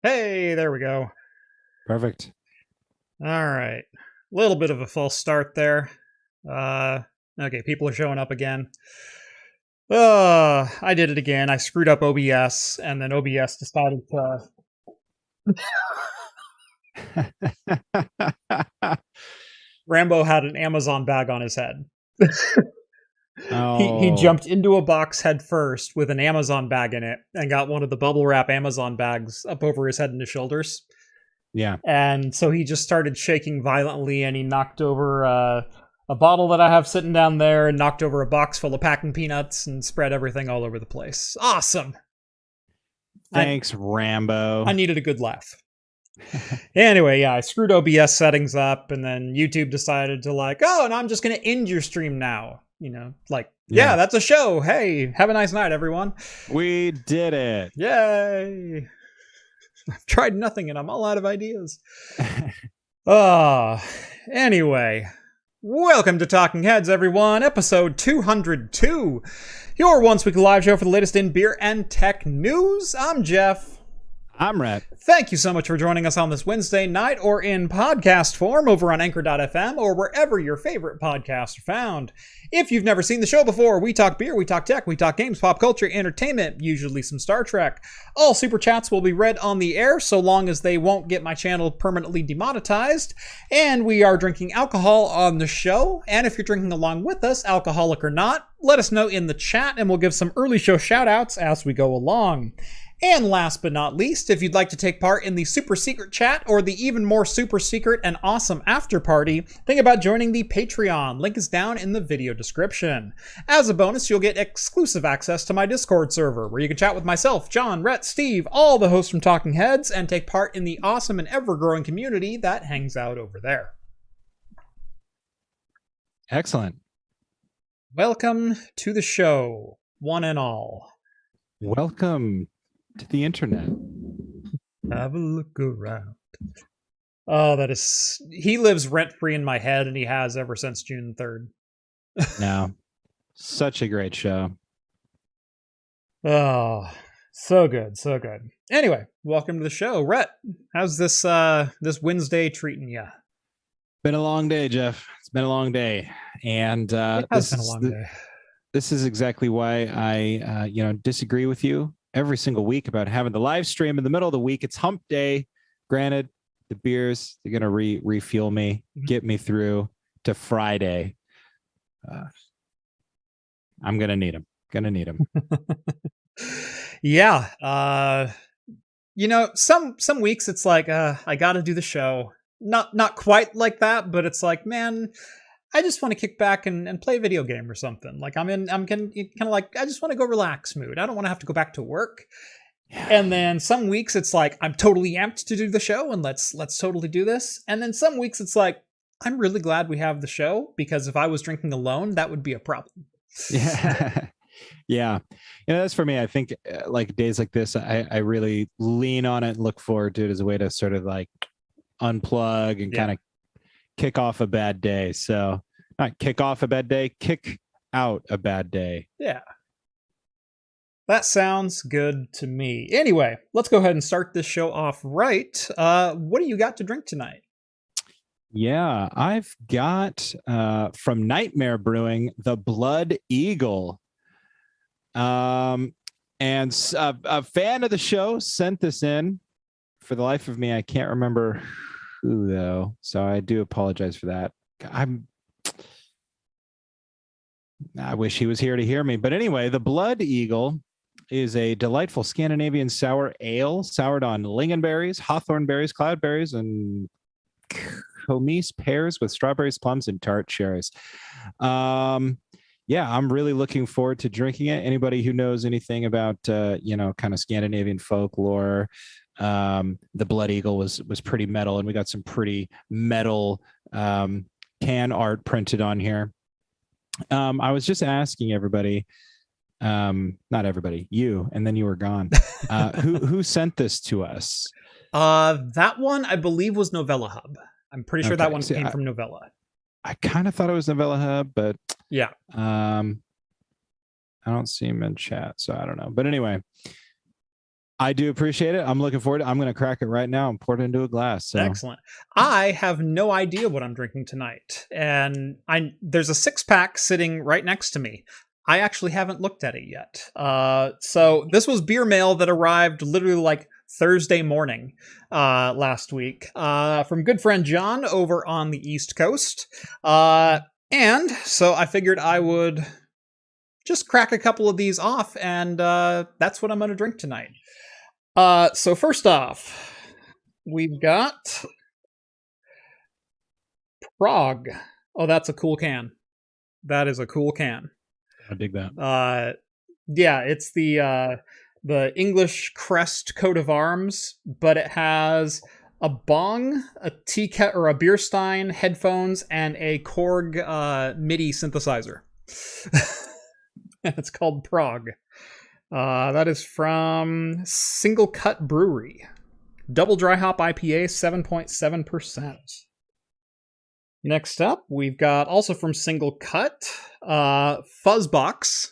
Hey, there we go. Perfect. All right. A little bit of a false start there. Uh, okay, people are showing up again. I did it again. I screwed up OBS, and then OBS decided to. Rambo had an Amazon bag on his head. He Oh, jumped into a box head first with an Amazon bag in it and got one of the bubble wrap Amazon bags up over his head and his shoulders. yeah. And so he just started shaking violently, and he knocked over a bottle that I have sitting down there, and knocked over a box full of packing peanuts, and spread everything all over the place. Awesome. I Thanks, Rambo. I needed a good laugh. Anyway, yeah, I screwed OBS settings up, and then YouTube decided to and I'm just gonna end your stream now. Yeah, Yeah. that's a show. Hey, have a nice night, everyone. We did it. Yay! I've tried nothing, and I'm all out of ideas. Anyway, welcome to Talking Heads, everyone. Episode 202. Your once weekly live show for the latest in beer and tech news. I'm Jeff. I'm Rhett. Thank you so much for joining us on this Wednesday night, or in podcast form over on Anchor.fm, or wherever your favorite podcasts are found. If you've never seen the show before, we talk beer, we talk tech, we talk games, pop culture, entertainment, usually some Star Trek. All super chats will be read on the air, so long as they won't get my channel permanently demonetized. And we are drinking alcohol on the show, and if you're drinking along with us, alcoholic or not, let us know in the chat, and we'll give some early show shoutouts as we go along. And last but not least, if you'd like to take part in the super secret chat or the even more super secret and awesome after party, think about joining the Patreon. Link is down in the video description. As a bonus, you'll get exclusive access to my Discord server, where you can chat with myself, John, Rhett, Steve, all the hosts from Talking Heads, and take part in the awesome and ever-growing community that hangs out over there. Excellent. Welcome to the show, one and all. Welcome to the internet. Have a look around. Oh, he lives rent-free in my head, and he has ever since June 3rd. Now, such a great show. Oh, so good, so good. Anyway, welcome to the show. Rhett, how's this Wednesday treating you? Been a long day, Jeff. It's been a long day. And It has been a long day. This is exactly why I disagree with you every single week about having the live stream in the middle of the week. It's hump day. Granted, the beers, they're going to refuel me, get me through to Friday. I'm going to need them. Yeah. Some weeks it's like, I got to do the show. Not quite like that, but it's like, man, I just want to kick back and play a video game or something. Like I'm kind of like, I just want to go relax mood. I don't want to have to go back to work. Yeah. And then some weeks it's like, I'm totally amped to do the show, and let's totally do this. And then some weeks it's like, I'm really glad we have the show, because if I was drinking alone, that would be a problem. Yeah. Yeah. That's for me. I think like days like this, I really lean on it and look forward to it as a way to sort of like unplug and kind of kick off a bad day. So not kick off a bad day, kick out a bad day. Yeah. That sounds good to me. Anyway, let's go ahead and start this show off right. What do you got to drink tonight? Yeah, I've got from Nightmare Brewing, the Blood Eagle. And a fan of the show sent this in. For the life of me, I can't remember who, though, so I do apologize for that. I wish he was here to hear me. But anyway, the Blood Eagle is a delightful Scandinavian sour ale soured on lingonberries, hawthorn berries, cloudberries, and Comise pears with strawberries, plums, and tart cherries. Yeah, I'm really looking forward to drinking it. Anybody who knows anything about kind of Scandinavian folklore, the Blood Eagle was pretty metal, and we got some pretty metal can art printed on here. I was just asking everybody, not everybody, you, and then you were gone. Who sent this to us? That one I believe was Novella Hub. I'm pretty sure that one came from Novella. I kind of thought it was Novella Hub, but yeah. I don't see him in chat, so I don't know. But anyway, I do appreciate it. I'm looking forward to it. I'm going to crack it right now and pour it into a glass. So. Excellent. I have no idea what I'm drinking tonight. And there's a 6-pack sitting right next to me. I actually haven't looked at it yet. So this was beer mail that arrived literally like Thursday morning last week from good friend John over on the East Coast. And so I figured I would just crack a couple of these off, and that's what I'm going to drink tonight. So first off, we've got Prague. Oh, that's a cool can. That is a cool can. I dig that. Yeah, it's the English crest coat of arms, but it has a bong, a tea kettle or a beer stein, headphones, and a Korg MIDI synthesizer. It's called Prague. That is from Single Cut Brewery. Double dry hop IPA, 7.7%. Next up, we've got also from Single Cut, Fuzzbox.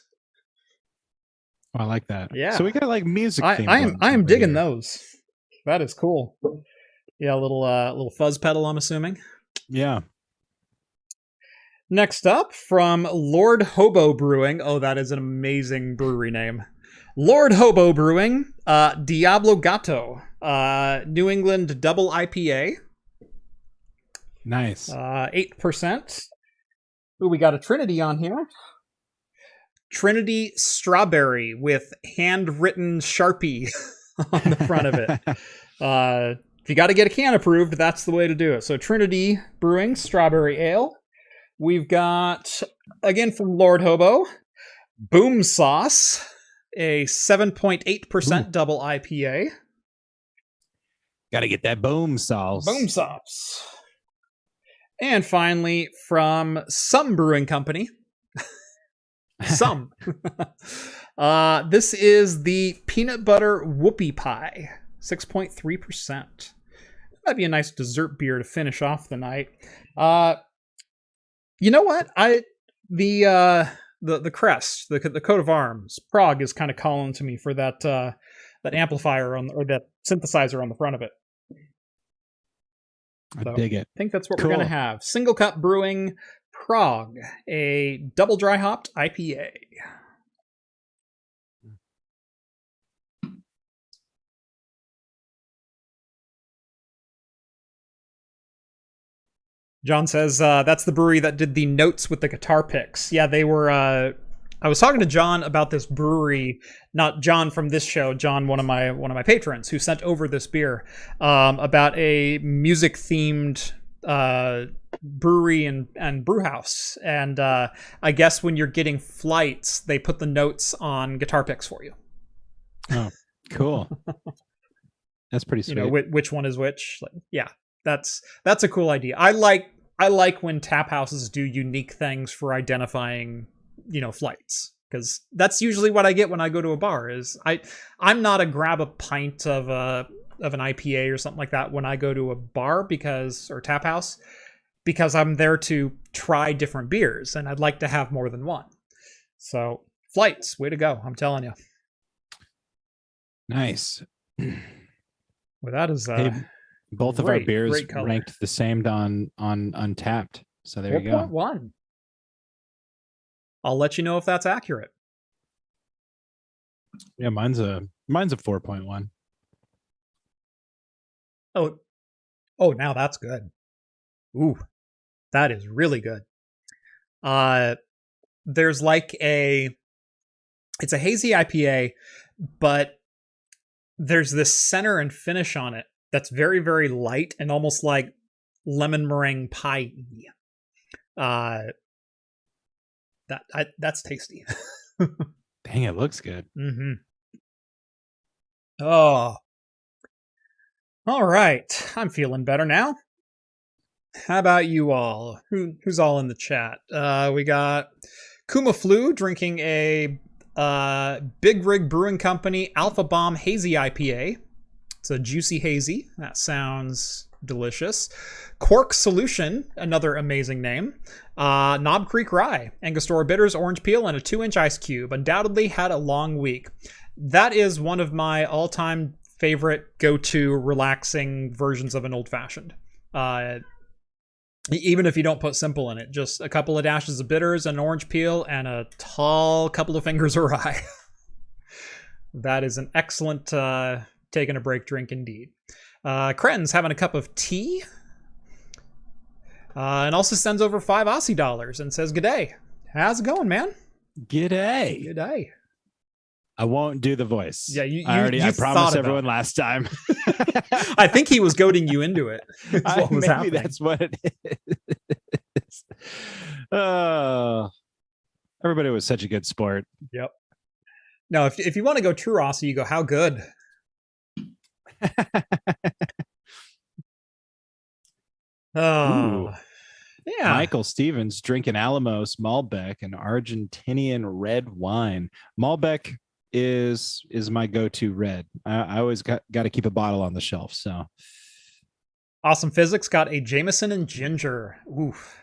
Oh, I like that. Yeah. So we got like music. I am digging those. That is cool. Yeah, a little fuzz pedal, I'm assuming. Yeah. Next up, from Lord Hobo Brewing. Oh, that is an amazing brewery name. Lord Hobo Brewing, Diablo Gato, New England Double IPA. Nice. 8%. Ooh, we got a Trinity on here. Trinity Strawberry with handwritten Sharpie on the front of it. If you got to get a can approved, that's the way to do it. So Trinity Brewing Strawberry Ale. We've got, again from Lord Hobo, Boom Sauce, a 7.8% double IPA. Got to get that boom sauce. Boom Sauce. And finally, from Some Brewing Company. Some. This is the Peanut Butter Whoopie Pie, 6.3%. That'd be a nice dessert beer to finish off the night. You know what? The crest, the coat of arms, Prague is kind of calling to me for that amplifier or that synthesizer on the front of it. I dig it. I think that's what we're gonna have. Single Cut Brewing Prague, a double dry hopped IPA. John says that's the brewery that did the notes with the guitar picks. Yeah, they were. I was talking to John about this brewery, not John from this show, John, one of my patrons, who sent over this beer about a music themed brewery and brew house. And I guess when you're getting flights, they put the notes on guitar picks for you. Oh, cool. That's pretty sweet. You know which one is which. Like, yeah. That's a cool idea. I like when tap houses do unique things for identifying, flights, because that's usually what I get when I go to a bar. Is I'm not a grab a pint of an IPA or something like that when I go to a bar or tap house, because I'm there to try different beers and I'd like to have more than one. So flights, way to go! I'm telling you. Nice. Well, that is. Both of our beers ranked the same on Untapped. So there you go. 4.1. I'll let you know if that's accurate. Yeah, mine's a 4.1. Oh, now that's good. Ooh, that is really good. There's like it's a hazy IPA, but there's this center and finish on it that's very, very light and almost like lemon meringue pie. That's tasty. Dang, it looks good. Mm-hmm. Oh. All right. I'm feeling better now. How about you all? Who's all in the chat? We got Kuma Flu drinking a Big Rig Brewing Company Alpha Bomb Hazy IPA. It's a juicy hazy. That sounds delicious. Cork Solution, another amazing name. Knob Creek Rye, Angostura Bitters, Orange Peel, and a 2-inch ice cube. Undoubtedly had a long week. That is one of my all-time favorite go-to relaxing versions of an old-fashioned. Even if you don't put simple in it, just a couple of dashes of bitters, an orange peel, and a tall couple of fingers of rye. That is an excellent taking a break drink indeed. Cren's having a cup of tea. And also sends over $5 Aussie and says, "G'day. How's it going, man?" G'day. G'day. I won't do the voice. Yeah, I promised everyone last time. I think he was goading you into it. What was maybe happening. That's what it is. Everybody was such a good sport. Yep. No, if you want to go true Aussie, you go, "How good?" Oh, yeah. Michael Stevens drinking Alamos Malbec, an Argentinian red wine. Malbec is my go-to red. I always got to keep a bottle on the shelf. So Awesome Physics got a Jameson and ginger. Oof.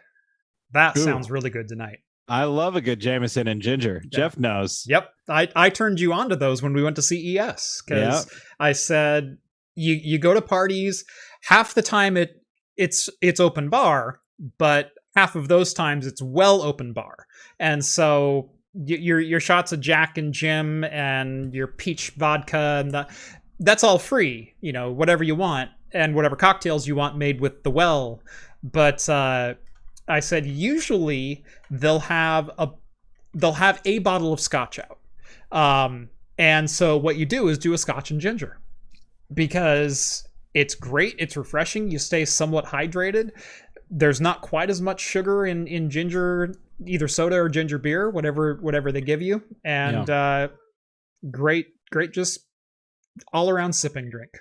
That sounds really good tonight. I love a good Jameson and ginger. Yeah. Jeff knows. Yep. I turned you on to those when we went to CES because I said you go to parties, half the time it's open bar, but half of those times it's well open bar. And so your shots of Jack and Jim and your peach vodka and that's all free, whatever you want and whatever cocktails you want made with the well. But I said usually they'll have a bottle of scotch out. And so what you do is do a scotch and ginger because it's great. It's refreshing. You stay somewhat hydrated. There's not quite as much sugar in ginger, either soda or ginger beer, whatever they give you. And great, just all around sipping drink.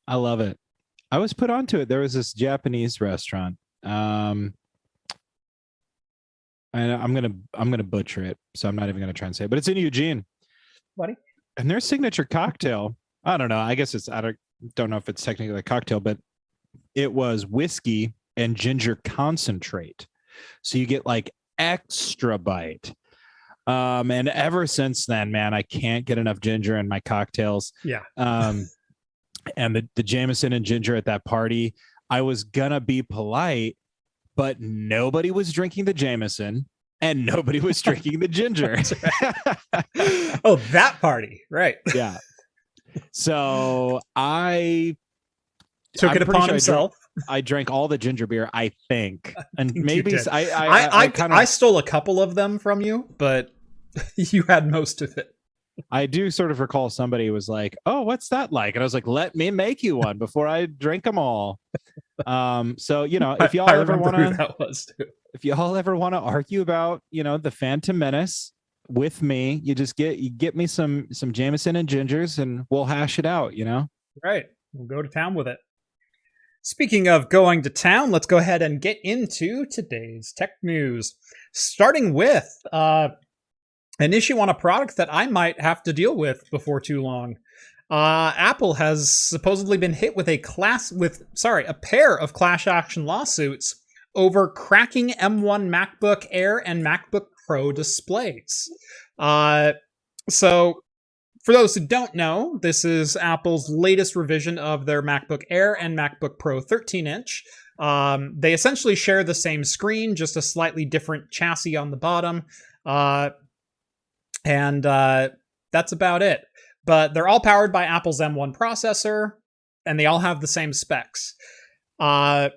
I love it. I was put onto it. There was this Japanese restaurant. And I'm gonna butcher it, so I'm not even gonna try and say it, but it's in Eugene. Buddy. And their signature cocktail, I don't know. I guess I don't know if it's technically a cocktail, but it was whiskey and ginger concentrate. So you get like extra bite. And ever since then, man, I can't get enough ginger in my cocktails. Yeah. And the Jameson and ginger at that party, I was gonna be polite, but nobody was drinking the Jameson and nobody was drinking the ginger. Oh, that party. Right. Yeah. So I took it upon himself. I drank all the ginger beer, I think. And maybe I stole a couple of them from you, but you had most of it. I do sort of recall somebody was like, "Oh, what's that like?" And I was like, "Let me make you one before I drink them all." So if y'all ever want to, if y'all ever want to argue about, the Phantom Menace with me, you get me some Jameson and gingers, and we'll hash it out. Right, we'll go to town with it. Speaking of going to town, let's go ahead and get into today's tech news, starting with an issue on a product that I might have to deal with before too long. Apple has supposedly been hit with a pair of class action lawsuits over cracking M1 MacBook Air and MacBook Pro displays. So for those who don't know, this is Apple's latest revision of their MacBook Air and MacBook Pro 13-inch. They essentially share the same screen, just a slightly different chassis on the bottom. And that's about it. But they're all powered by Apple's M1 processor, and they all have the same specs. The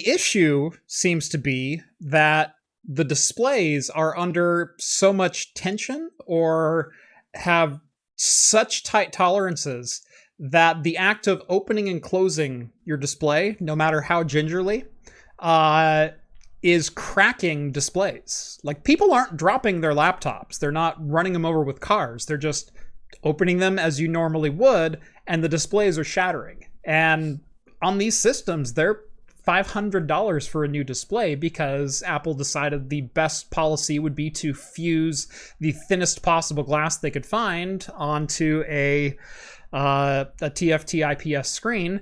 issue seems to be that the displays are under so much tension or have such tight tolerances that the act of opening and closing your display, no matter how gingerly, is cracking displays. Like, people aren't dropping their laptops. They're not running them over with cars. They're just opening them as you normally would, and the displays are shattering. And on these systems, they're $500 for a new display because Apple decided the best policy would be to fuse the thinnest possible glass they could find onto a TFT IPS screen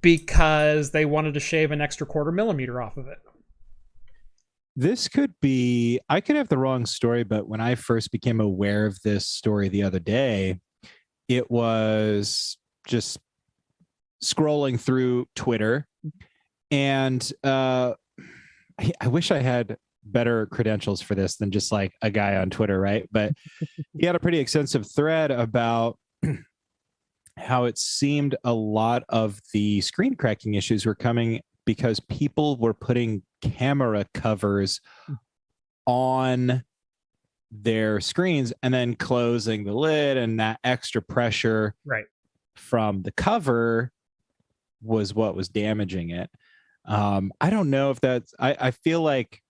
because they wanted to shave an extra 1/4 millimeter off of it. This could be, I could have the wrong story, but when I first became aware of this story the other day, it was just scrolling through Twitter, and I wish I had better credentials for this than just like a guy on Twitter, right? But he had a pretty extensive thread about how it seemed a lot of the screen cracking issues were coming because people were putting camera covers on their screens and then closing the lid, and that extra pressure from the cover was what was damaging it. I don't know if that's, I feel like,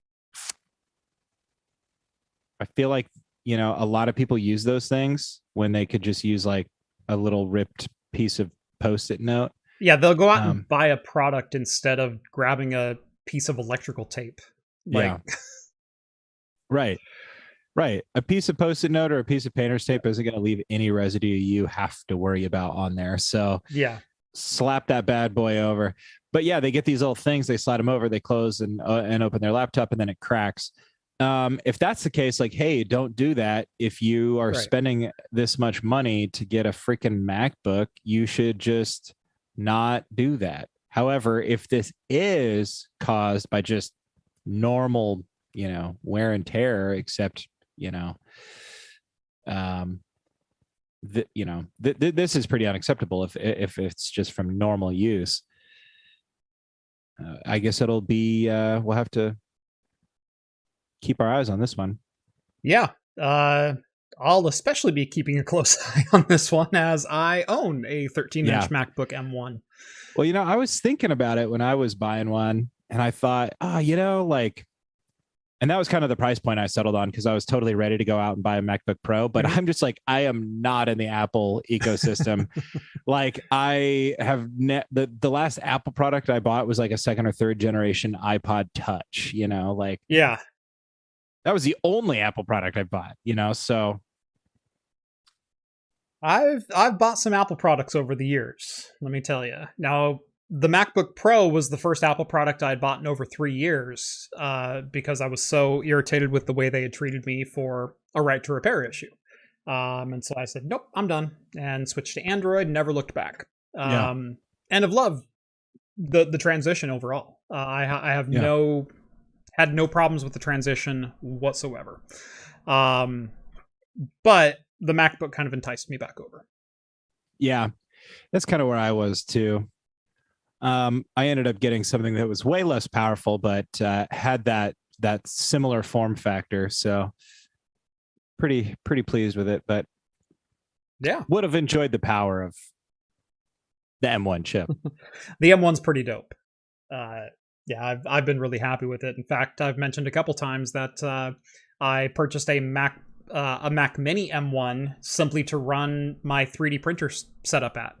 you know, a lot of people use those things when they could just use like a little ripped piece of Post-it note. Yeah, they'll go out and buy a product instead of grabbing a piece of electrical tape. Like, yeah. Right. A piece of Post-it note or a piece of painter's tape isn't going to leave any residue you have to worry about on there. So yeah, slap that bad boy over. But yeah, they get these little things, they slide them over, they close and open their laptop, and then it cracks. If that's the case, like, hey, don't do that. If you are spending this much money to get a freaking MacBook, you should just not do that. However, if this is caused by just normal, you know, wear and tear, except, you know, this is pretty unacceptable if it's just from normal use. I guess it'll be, we'll have to keep our eyes on this one. Yeah. I'll especially be keeping a close eye on this one as I own a 13-inch MacBook M1. Well, you know, I was thinking about it when I was buying one, and I thought, you know, like, and that was kind of the price point I settled on because I was totally ready to go out and buy a MacBook Pro. But I'm just like, I am not in the Apple ecosystem. Like, I have the last Apple product I bought was like a second or third generation iPod Touch, you know, like, yeah, that was the only Apple product I bought, you know, so. I've bought some Apple products over the years, let me tell you. Now, the MacBook Pro was the first Apple product I had bought in over 3 years because I was so irritated with the way they had treated me for a right to repair issue. And so I said, nope, I'm done, and switched to Android and never looked back. And have loved the transition overall. I have had no problems with the transition whatsoever. But the MacBook kind of enticed me back over. Yeah, that's kind of where I was too. I ended up getting something that was way less powerful, but had that similar form factor. So pretty pleased with it. But yeah, would have enjoyed the power of the M1 chip. The M1's pretty dope. Yeah, I've been really happy with it. In fact, I've mentioned a couple times that I purchased a Mac Mini M1 simply to run my 3D printer setup at.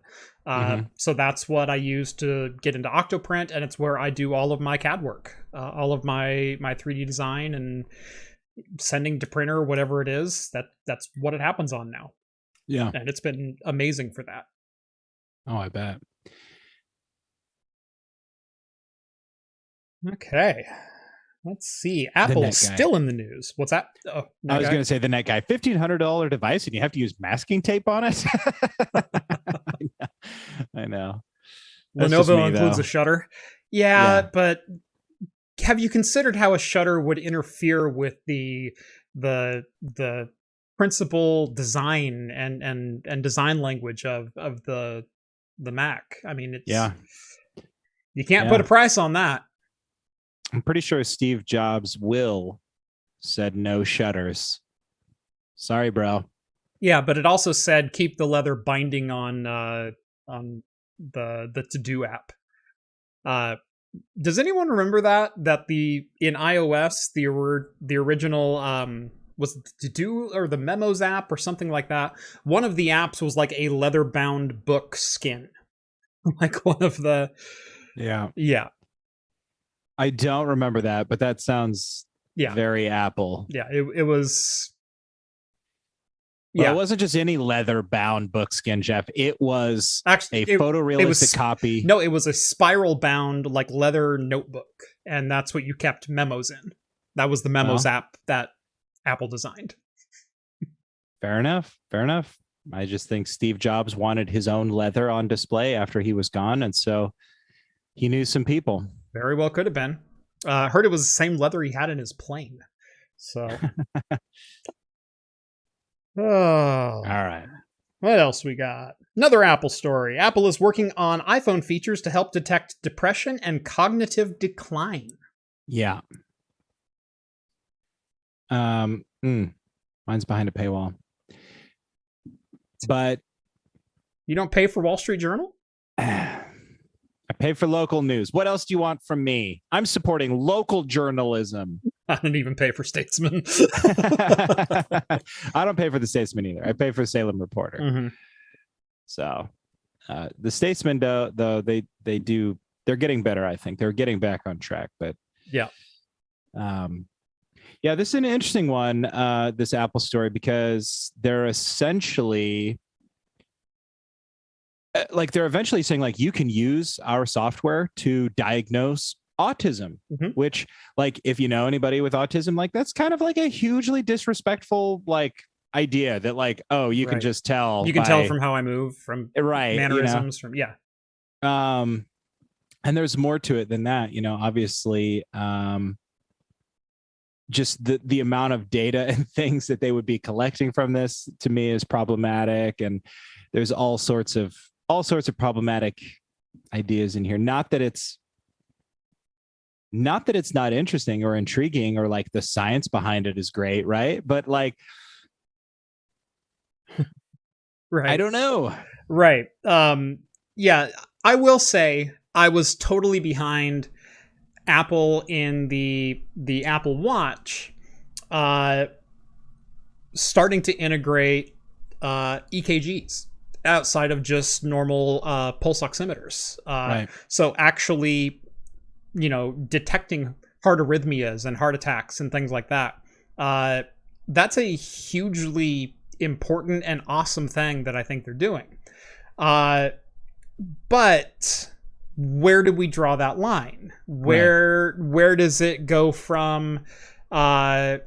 So that's what I use to get into Octoprint, and it's where I do all of my CAD work, all of my 3D design and sending to printer, whatever it is. That's what it happens on now. Yeah, and it's been amazing for that. Oh, I bet. Okay. Let's see. Apple is still in the news. What's that? Oh, I was going to say the net guy. $1,500 device, and you have to use masking tape on it. I know. Lenovo includes a shutter. Yeah, but have you considered how a shutter would interfere with the principal design and design language of the Mac? I mean, it's you can't put a price on that. I'm pretty sure Steve Jobs' will said no shutters. Sorry, bro. Yeah, but it also said keep the leather binding on the To-Do app. Does anyone remember that in iOS the original was it the To-Do or the Memos app or something like that? One of the apps was like a leather-bound book skin, like one of the yeah. I don't remember that, but that sounds very Apple. Yeah, it was. Well, it wasn't just any leather-bound book skin, Jeff. It was actually a photorealistic copy. No, it was a spiral-bound like leather notebook, and that's what you kept memos in. That was the Memos app that Apple designed. Fair enough. I just think Steve Jobs wanted his own leather on display after he was gone, and so he knew some people. Very well could have been. I heard it was the same leather he had in his plane. So, all right. What else we got? Another Apple story. Apple is working on iPhone features to help detect depression and cognitive decline. Yeah. Mine's behind a paywall. But you don't pay for Wall Street Journal? I pay for local news. What else do you want from me? I'm supporting local journalism. I don't even pay for Statesman. I don't pay for the Statesman either. I pay for Salem Reporter. Mm-hmm. So the Statesman, though, they're getting better, I think. They're getting back on track. But yeah. Yeah, this is an interesting one, this Apple story, because they're essentially they're eventually saying like you can use our software to diagnose autism, which like if you know anybody with autism, like that's kind of like a hugely disrespectful like idea that like, oh, you can just tell. You can tell from how I move, from mannerisms, from and there's more to it than that, obviously. Just the amount of data and things that they would be collecting from this to me is problematic, and there's all sorts of problematic ideas in here. Not that it's not interesting or intriguing, or like the science behind it is great, right? But like, I don't know. Right. Yeah, I will say I was totally behind Apple in the Apple Watch starting to integrate EKGs outside of just normal pulse oximeters. So actually, detecting heart arrhythmias and heart attacks and things like that. That's a hugely important and awesome thing that I think they're doing. But where do we draw that line? Where does it go from, like,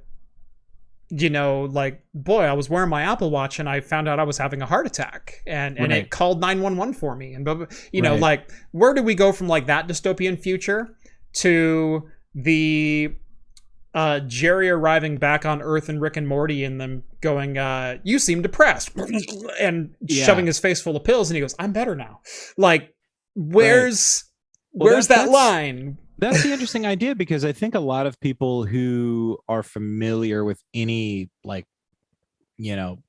boy, I was wearing my Apple Watch and I found out I was having a heart attack and it called 911 for me. And, like, where do we go from like that dystopian future to the Jerry arriving back on Earth and Rick and Morty and them going, you seem depressed, and shoving his face full of pills. And he goes, I'm better now. Like, where's that line? That's the interesting idea, because I think a lot of people who are familiar with any like,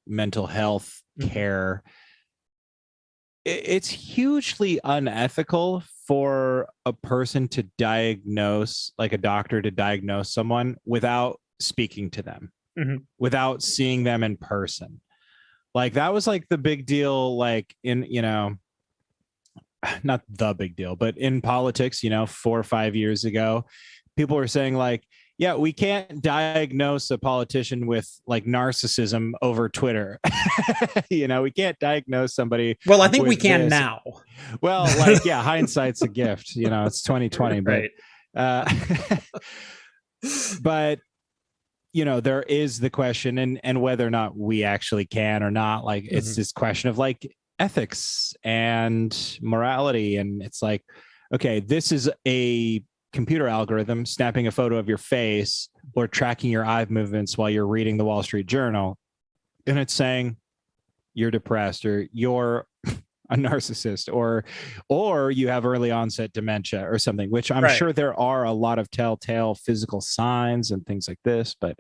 mental health care, it's hugely unethical for a person to diagnose, like a doctor to diagnose someone without speaking to them, without seeing them in person. Like that was like the big deal, like in, not the big deal, but in politics, 4 or 5 years ago, people were saying like, yeah, we can't diagnose a politician with like narcissism over Twitter. We can't diagnose somebody. Well, I think we can now. Well, like, yeah, hindsight's a gift, it's 2020, but, but, there is the question and whether or not we actually can or not, like, it's this question of like ethics and morality. And it's like, okay, this is a computer algorithm snapping a photo of your face or tracking your eye movements while you're reading the Wall Street Journal, and it's saying you're depressed or you're a narcissist or you have early onset dementia or something, which I'm sure there are a lot of telltale physical signs and things like this. But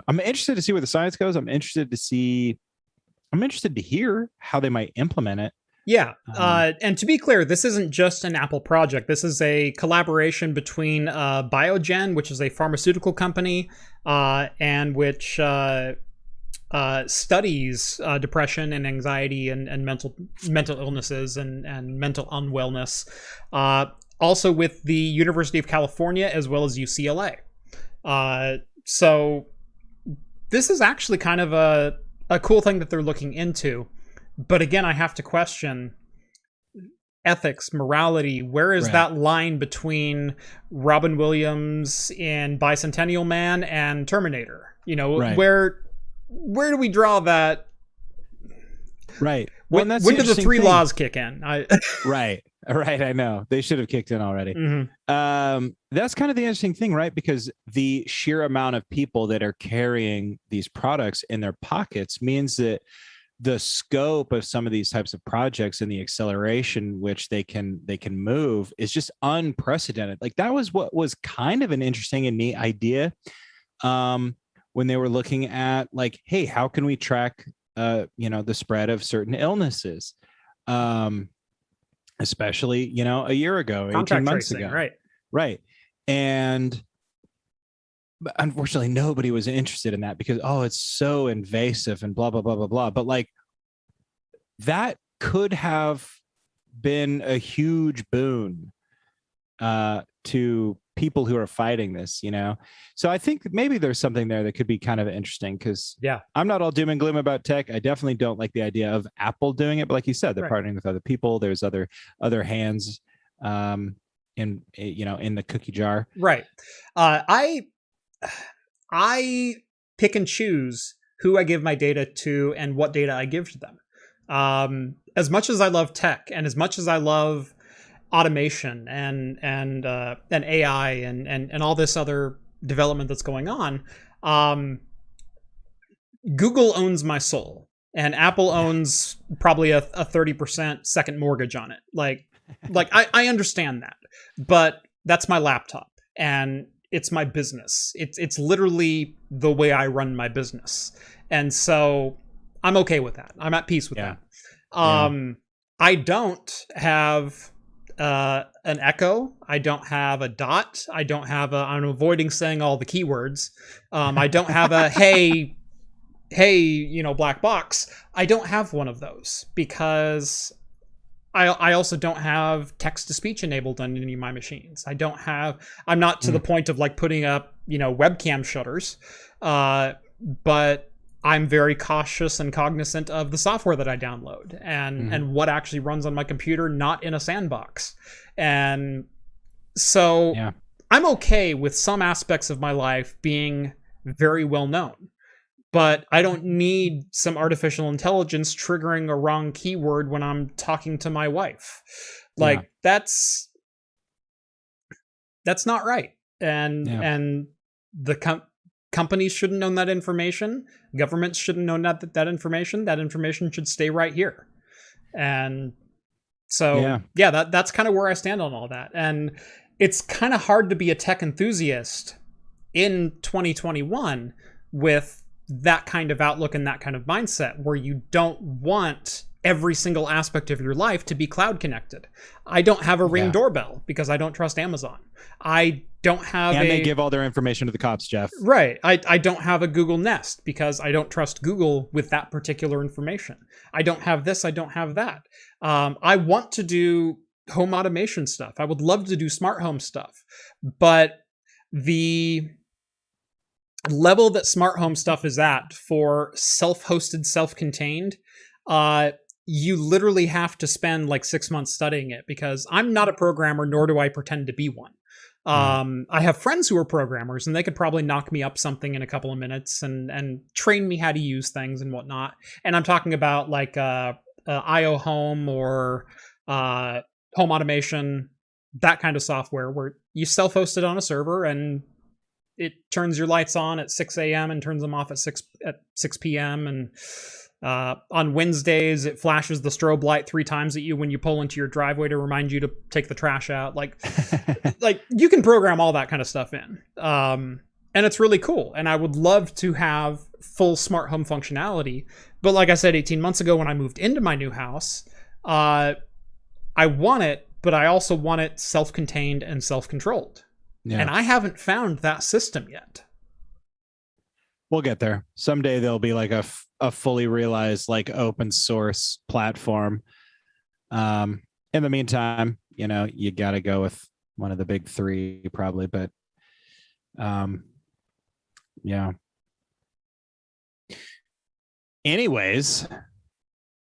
I'm interested to see where the science goes. I'm interested to hear how they might implement it. Yeah. And to be clear, this isn't just an Apple project. This is a collaboration between Biogen, which is a pharmaceutical company, and which studies depression and anxiety and mental illnesses and mental unwellness. Also with the University of California as well as UCLA. So this is actually kind of a cool thing that they're looking into. But again, I have to question, ethics, morality? Where is Right. that line between Robin Williams in Bicentennial Man and Terminator? You know, Right. where do we draw that? Right. Well, and that's When the do the interesting three thing. laws kick in? Right. Right. I know they should have kicked in already. That's kind of the interesting thing, right? Because the sheer amount of people that are carrying these products in their pockets means that the scope of some of these types of projects and the acceleration which they can move is just unprecedented. Like that was what was kind of an interesting and neat idea when they were looking at like, hey, how can we track the spread of certain illnesses, especially a year ago, Contact 18 months tracing, ago, right. And but unfortunately nobody was interested in that because it's so invasive and blah blah blah blah blah. But like that could have been a huge boon to people who are fighting this, so I think maybe there's something there that could be kind of interesting, because I'm not all doom and gloom about tech. I definitely don't like the idea of Apple doing it, but like you said, they're partnering with other people. There's other hands in the cookie jar, right. I pick and choose who I give my data to and what data I give to them. As much as I love tech and as much as I love automation and AI and all this other development that's going on, Google owns my soul, and Apple owns probably a 30% second mortgage on it. Like I understand that, but that's my laptop and it's my business. It's literally the way I run my business, and so I'm okay with that. I'm at peace with that. I don't have an Echo. I don't have a Dot. I don't have I'm avoiding saying all the keywords. I don't have a hey, black box. I don't have one of those because I also don't have text to speech enabled on any of my machines. I'm not to the point of like putting up, webcam shutters. But I'm very cautious and cognizant of the software that I download and what actually runs on my computer, not in a sandbox. And so I'm okay with some aspects of my life being very well known, but I don't need some artificial intelligence triggering a wrong keyword when I'm talking to my wife. Like that's not right. And the companies shouldn't own that information. Governments shouldn't own that information. That information should stay right here. And so, that's kind of where I stand on all that. And it's kind of hard to be a tech enthusiast in 2021 with that kind of outlook and that kind of mindset, where you don't want every single aspect of your life to be cloud connected. I don't have a Ring doorbell because I don't trust Amazon. I don't have they give all their information to the cops, Jeff. Right. I don't have a Google Nest because I don't trust Google with that particular information. I don't have this. I don't have that. I want to do home automation stuff. I would love to do smart home stuff, but the level that smart home stuff is at for self-hosted, self-contained, you literally have to spend like 6 months studying it, because I'm not a programmer, nor do I pretend to be one. I have friends who are programmers, and they could probably knock me up something in a couple of minutes and train me how to use things and whatnot. And I'm talking about like IO Home or home automation, that kind of software where you self-host it on a server and it turns your lights on at 6 a.m. and turns them off at 6 p.m. And on Wednesdays, it flashes the strobe light 3 times at you when you pull into your driveway to remind you to take the trash out. Like you can program all that kind of stuff in. And it's really cool. And I would love to have full smart home functionality. But like I said, 18 months ago when I moved into my new house, I want it, but I also want it self-contained and self-controlled. Yeah. And I haven't found that system yet. We'll get there. Someday there'll be like a fully realized like open source platform. In the meantime, you got to go with one of the big 3 probably, but yeah. Anyways.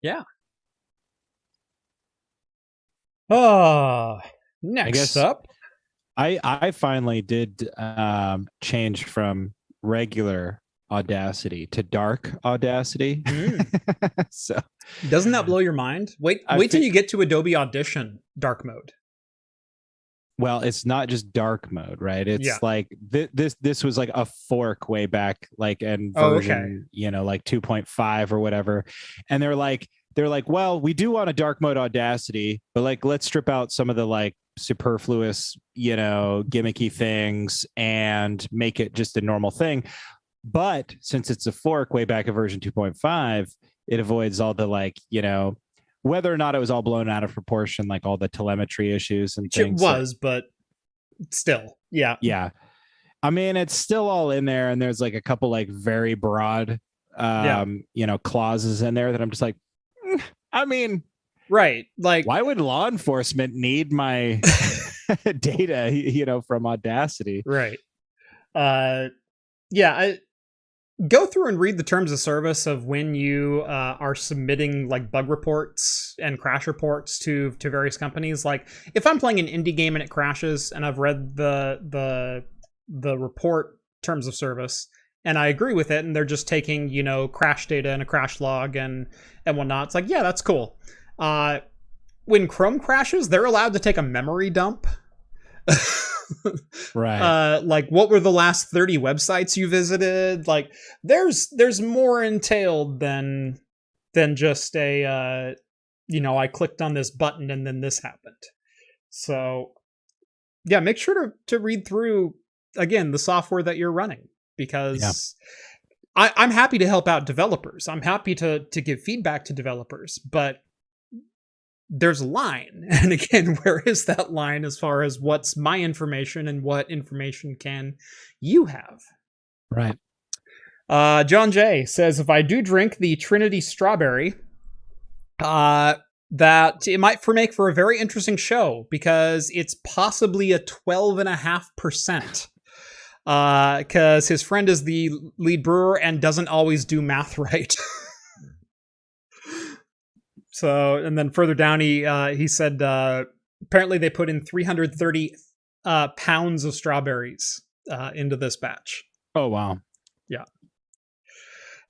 Yeah. Next up. I finally did change from regular Audacity to dark Audacity. So doesn't that blow your mind? Wait till you get to Adobe Audition dark mode. Well, it's not just dark mode, right? It's like this was like a fork way back, like, and version, like 2.5 or whatever. And they're like, well, we do want a dark mode Audacity, but like, let's strip out some of the like superfluous, gimmicky things and make it just a normal thing. But since it's a fork way back at version 2.5, it avoids all the like, whether or not it was all blown out of proportion, like all the telemetry issues and things. It was, but still, yeah. Yeah. I mean, it's still all in there, and there's like a couple like very broad, clauses in there that I'm just like, I mean, right. Like, why would law enforcement need my data, from Audacity? Right. I go through and read the terms of service of when you are submitting like bug reports and crash reports to various companies. Like if I'm playing an indie game and it crashes and I've read the report terms of service and I agree with it and they're just taking, crash data and a crash log and whatnot. It's like, yeah, that's cool. When Chrome crashes, they're allowed to take a memory dump. Right. Like what were the last 30 websites you visited? Like there's more entailed than just a I clicked on this button and then this happened. So yeah, make sure to read through again the software that you're running, because I'm happy to help out developers. I'm happy to give feedback to developers, but there's a line. And again, where is that line as far as what's my information and what information can you have? Right. John J says, if I do drink the Trinity Strawberry, that it might make for a very interesting show because it's possibly a 12.5%. Because his friend is the lead brewer and doesn't always do math right. So, and then further down, he said, apparently they put in 330 pounds of strawberries into this batch. Oh, wow. Yeah.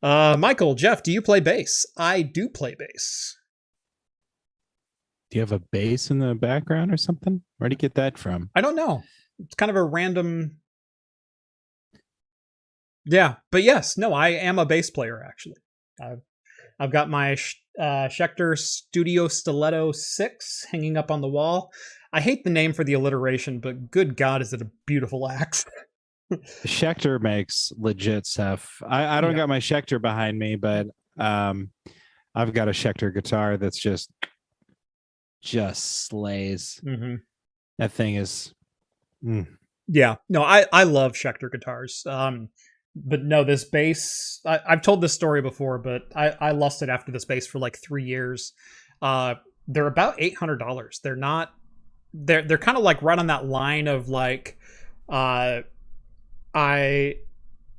Michael, Jeff, do you play bass? I do play bass. Do you have a bass in the background or something? Where'd you get that from? I don't know. It's kind of a random... Yeah, but yes, no, I am a bass player, actually. I've got my Schecter Studio Stiletto 6 hanging up on the wall. I hate the name for the alliteration, but good God, is it a beautiful axe. Schecter makes legit stuff. I don't got my Schecter behind me, but I've got a Schecter guitar that's just slays. Mm-hmm. That thing is... Yeah, no, I love Schecter guitars. But no, this bass, I've told this story before, but I lusted after this bass for like 3 years. They're about $800. They're not, they're kind of like right on that line of like, I'm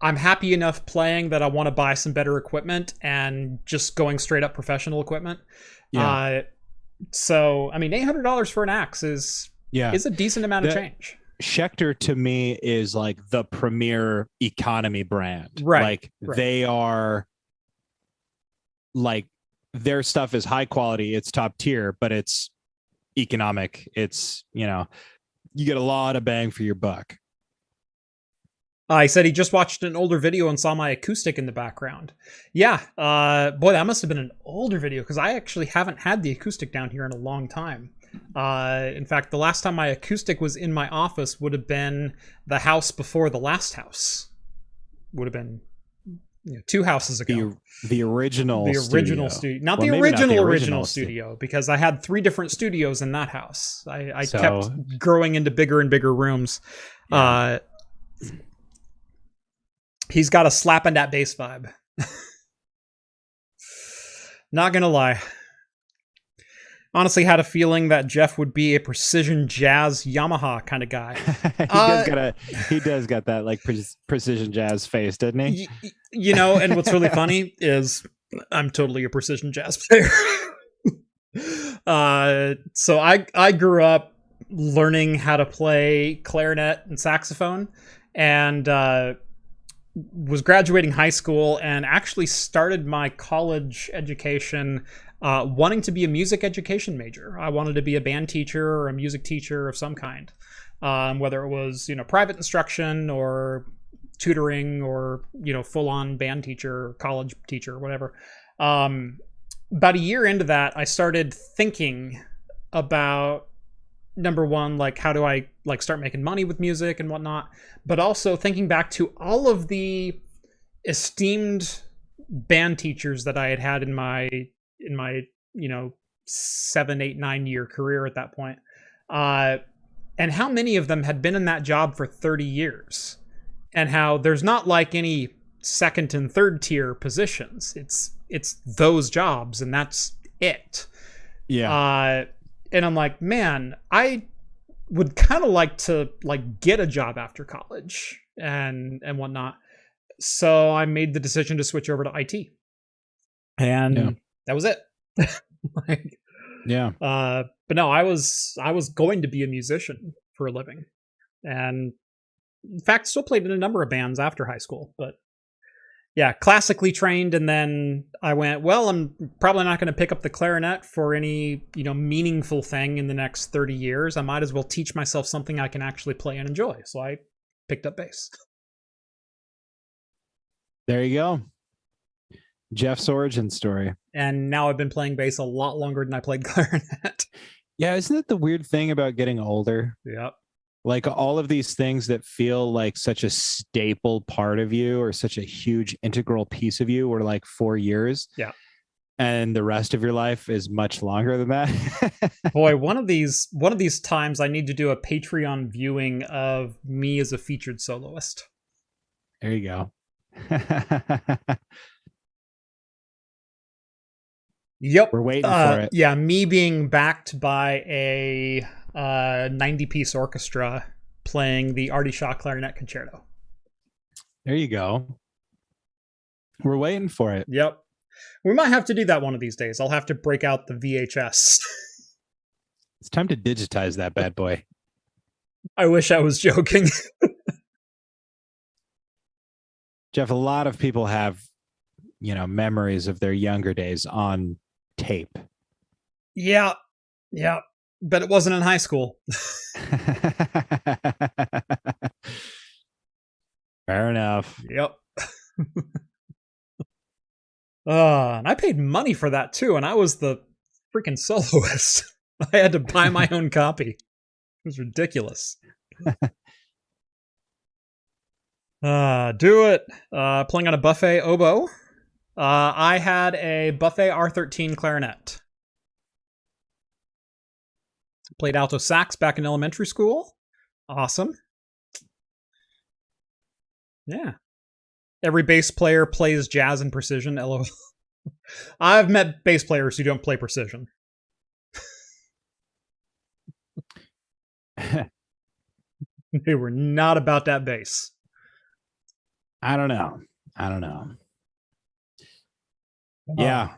happy enough playing that I want to buy some better equipment and just going straight up professional equipment. Yeah. So, I mean, $800 for an axe is a decent amount of change. Schecter to me is like the premier economy brand. Right. Like they are like their stuff is high quality, it's top tier, but it's economic. It's, you get a lot of bang for your buck. He said he just watched an older video and saw my acoustic in the background. Yeah. Boy, that must have been an older video because I actually haven't had the acoustic down here in a long time. In fact, the last time my acoustic was in my office would have been the house before the last house. Would have been 2 houses ago. The original studio. Not the original studio, because I had 3 different studios in that house. I kept growing into bigger and bigger rooms. Yeah. He's got a slapping that bass vibe. Not gonna lie. Honestly had a feeling that Jeff would be a precision jazz Yamaha kind of guy. He does got that like precision jazz face, doesn't he? And what's really funny is I'm totally a precision jazz player. So I grew up learning how to play clarinet and saxophone, and was graduating high school and actually started my college education wanting to be a music education major. I wanted to be a band teacher or a music teacher of some kind, whether it was private instruction or tutoring or full on band teacher or college teacher or whatever. About a year into that, I started thinking about, number one, like, how do I like start making money with music and whatnot, but also thinking back to all of the esteemed band teachers that I had had in my 7, 8, 9 year career at that point, and how many of them had been in that job for 30 years, and how there's not like any second and third tier positions. It's those jobs, and that's it. Yeah. And I'm like, man, I would kind of like to like get a job after college and whatnot. So I made the decision to switch over to IT, and that was it. Like, Yeah. but no, I was going to be a musician for a living, and in fact, still played in a number of bands after high school. But yeah, classically trained, and then I went, well, I'm probably not going to pick up the clarinet for any meaningful thing in the next 30 years. I might as well teach myself something I can actually play and enjoy. So I picked up bass. There you go. Jeff's origin story. And now I've been playing bass a lot longer than I played clarinet. Yeah, isn't it the weird thing about getting older? Yep. Like all of these things that feel like such a staple part of you or such a huge integral piece of you were like 4 years. Yeah. And the rest of your life is much longer than that. Boy, one of these times I need to do a Patreon viewing of me as a featured soloist. There you go. Yep. We're waiting for it. Yeah, me being backed by a 90-piece orchestra playing the Artie Shaw Clarinet Concerto. There you go. We're waiting for it. Yep. We might have to do that one of these days. I'll have to break out the VHS. It's time to digitize that bad boy. I wish I was joking. Jeff, a lot of people have, memories of their younger days on tape. Yeah. But it wasn't in high school. Fair enough. Yep. And I paid money for that too, and I was the freaking soloist. I had to buy my own copy. It was ridiculous. Do it. Playing on a buffet oboe. I had a buffet R13 clarinet. Played alto sax back in elementary school. Awesome. Yeah. Every bass player plays jazz and precision. LOL. I've met bass players who don't play precision. They were not about that bass. I don't know. Yeah.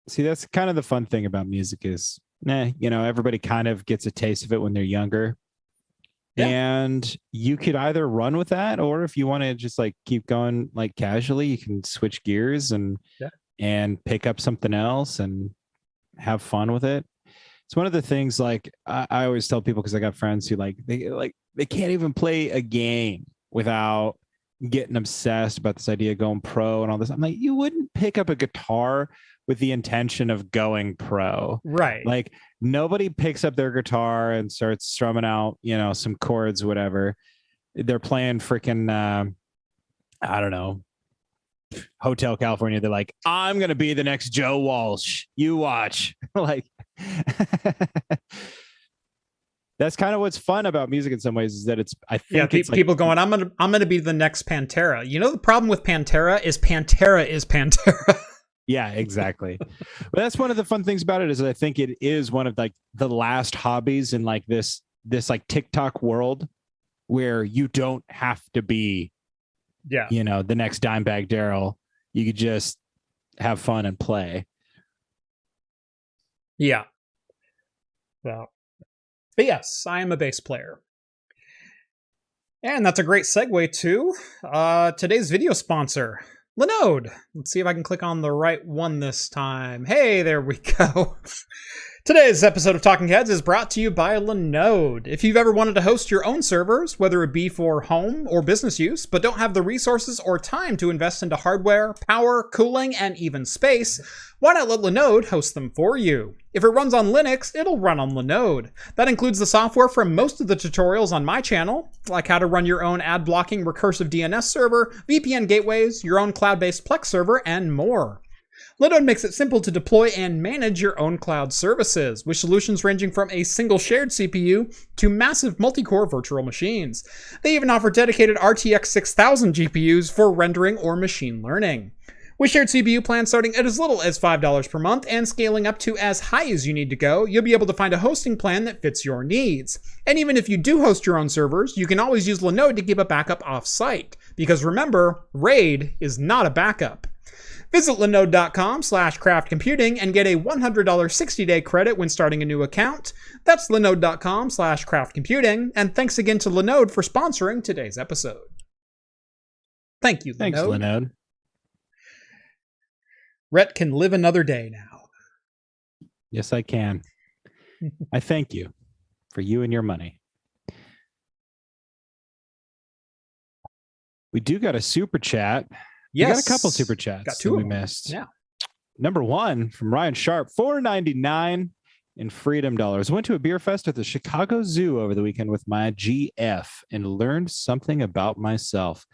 See, that's kind of the fun thing about music is, everybody kind of gets a taste of it when they're younger. Yeah. And you could either run with that, or if you want to just like keep going like casually, you can switch gears and pick up something else and have fun with it. It's one of the things like I always tell people, because I got friends who they can't even play a game without getting obsessed about this idea of going pro and all this. I'm like, you wouldn't pick up a guitar with the intention of going pro. Right. Like nobody picks up their guitar and starts strumming out, some chords, whatever. They're playing freaking, I don't know, Hotel California. They're like, I'm going to be the next Joe Walsh. You watch. Like, that's kind of what's fun about music in some ways, is that I think people going, I'm gonna be the next Pantera. The problem with Pantera is Pantera. Yeah, exactly. But that's one of the fun things about it, is I think it is one of like the last hobbies in like this like TikTok world where you don't have to be, the next Dimebag Darrell. You could just have fun and play. Yeah. So, but yes, I am a bass player. And that's a great segue to today's video sponsor, Linode. Let's see if I can click on the right one this time. Hey, there we go. Today's episode of Talking Heads is brought to you by Linode. If you've ever wanted to host your own servers, whether it be for home or business use, but don't have the resources or time to invest into hardware, power, cooling, and even space, why not let Linode host them for you? If it runs on Linux, it'll run on Linode. That includes the software from most of the tutorials on my channel, like how to run your own ad-blocking recursive DNS server, VPN gateways, your own cloud-based Plex server, and more. Linode makes it simple to deploy and manage your own cloud services, with solutions ranging from a single shared CPU to massive multi-core virtual machines. They even offer dedicated RTX 6000 GPUs for rendering or machine learning. With shared CPU plans starting at as little as $5 per month and scaling up to as high as you need to go, you'll be able to find a hosting plan that fits your needs. And even if you do host your own servers, you can always use Linode to keep a backup off-site. Because remember, RAID is not a backup. Visit linode.com/craftcomputing and get a $100 60-day credit when starting a new account. That's linode.com/craftcomputing. And thanks again to Linode for sponsoring today's episode. Thank you, Linode. Thanks, Linode. Rhett can live another day now. Yes, I can. I thank you for you and your money. We do got a super chat. Yes. We got a couple super chats Got two that of we them. missed. Yeah. Number one from Ryan Sharp, $4.99 in freedom dollars. Went to a beer fest at the Chicago Zoo over the weekend with my GF and learned something about myself.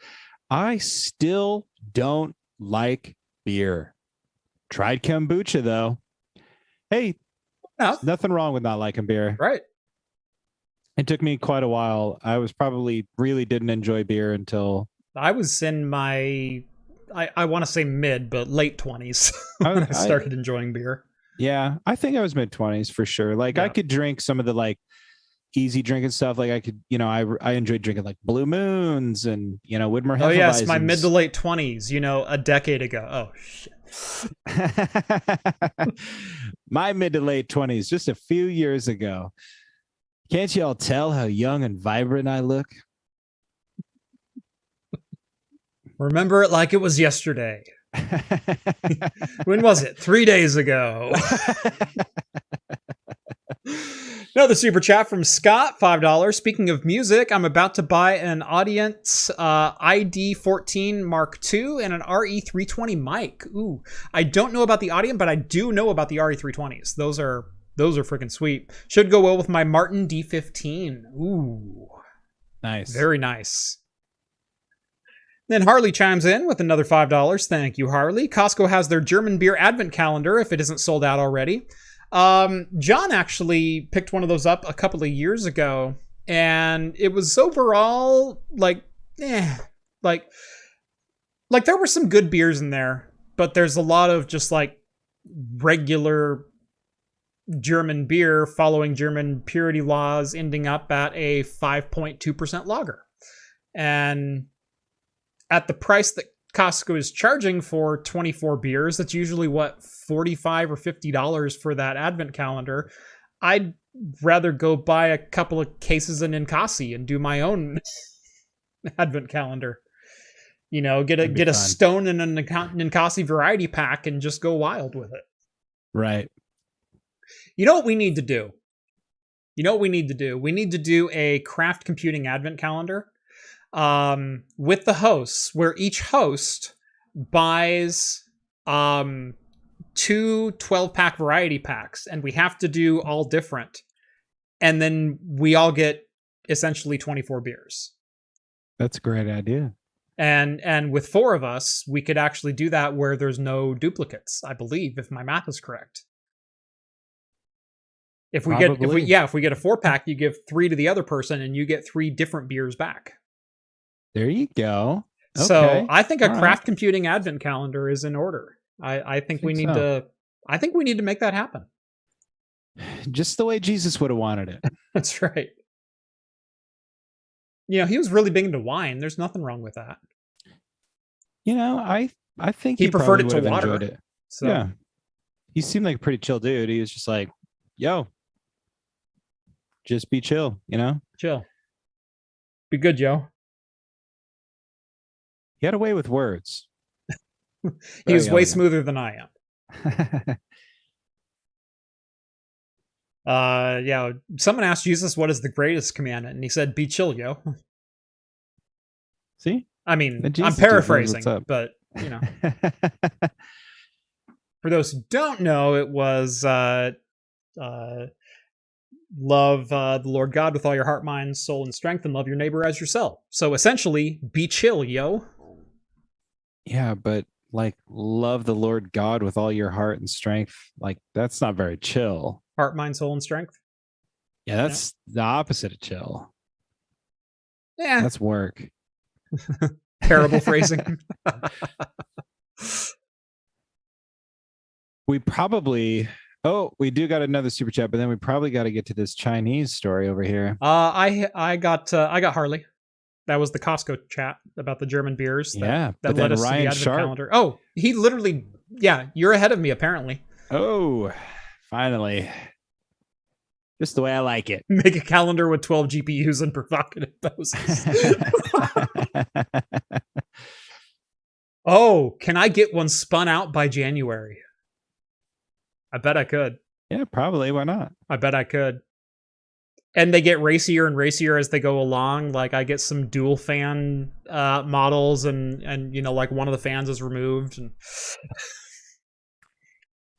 I still don't like beer. Tried kombucha though. Hey, nothing wrong with not liking beer. Right. It took me quite a while. I was probably really didn't enjoy beer until I was in my, I want to say mid, but late 20s when I started enjoying beer. Yeah, I think I was mid-20s for sure. Like I could drink some of the like easy drinking stuff. Like I could, I enjoyed drinking like Blue Moons and, Widmer Hefeweizens. Oh yes, my mid to late 20s, a decade ago. Oh shit. My mid to late 20s, just a few years ago. Can't you all tell how young and vibrant I look? Remember it like it was yesterday. When was it? 3 days ago. Another super chat from Scott, $5. Speaking of music, I'm about to buy an Audience ID14 Mark II and an RE320 mic. Ooh, I don't know about the Audience, but I do know about the RE320s. Those are freaking sweet. Should go well with my Martin D15. Ooh, nice, very nice. Then Harley chimes in with another $5. Thank you, Harley. Costco has their German beer advent calendar if it isn't sold out already. John actually picked one of those up a couple of years ago, and it was overall like there were some good beers in there, but there's a lot of just like regular German beer following German purity laws, ending up at a 5.2% lager. And at the price that Costco is charging for 24 beers, that's usually what, $45 or $50 for that advent calendar. I'd rather go buy a couple of cases of Ninkasi and do my own advent calendar. Get a stone and a Ninkasi variety pack and just go wild with it. Right. You know what we need to do? We need to do a craft computing advent calendar. With the hosts, where each host buys 2 12-pack variety packs, and we have to do all different, and then we all get essentially 24 beers. That's a great idea. And with 4 of us, we could actually do that where there's no duplicates, I believe, if my math is correct. If we get a 4-pack, you give 3 to the other person, and you get 3 different beers back. There you go. Okay. So I think a craft computing advent calendar is in order. I think we need to make that happen. Just the way Jesus would have wanted it. That's right. He was really big into wine. There's nothing wrong with that. I think he preferred it to water. It. So. Yeah. He seemed like a pretty chill dude. He was just like, yo, just be chill, you know? Chill. Be good, yo. He had a way with words. He was way elegant. smoother than I am. Yeah. Someone asked Jesus, what is the greatest commandment? And he said, be chill, yo. See? I mean, The I'm Jesus dude knows paraphrasing, what's up. but, you know. For those who don't know, it was love the Lord God with all your heart, mind, soul, and strength, and love your neighbor as yourself. So essentially, be chill, yo. Yeah, but like love the Lord God with all your heart and strength. Like that's not very chill. Heart, mind, soul, and strength. Yeah, that's the opposite of chill. Yeah. That's work. Terrible phrasing. We probably we do got another super chat, but then we probably got to get to this Chinese story over here. I got Harley. That was the Costco chat about the German beers. Yeah, that led us to the Advent calendar. Oh, he literally, yeah, you're ahead of me apparently. Oh, finally. Just the way I like it. Make a calendar with 12 GPUs and provocative poses. Oh, can I get one spun out by January? I bet I could. Yeah, probably. Why not? I bet I could. And they get racier and racier as they go along. Like I get some dual fan models, and you know, like one of the fans is removed. And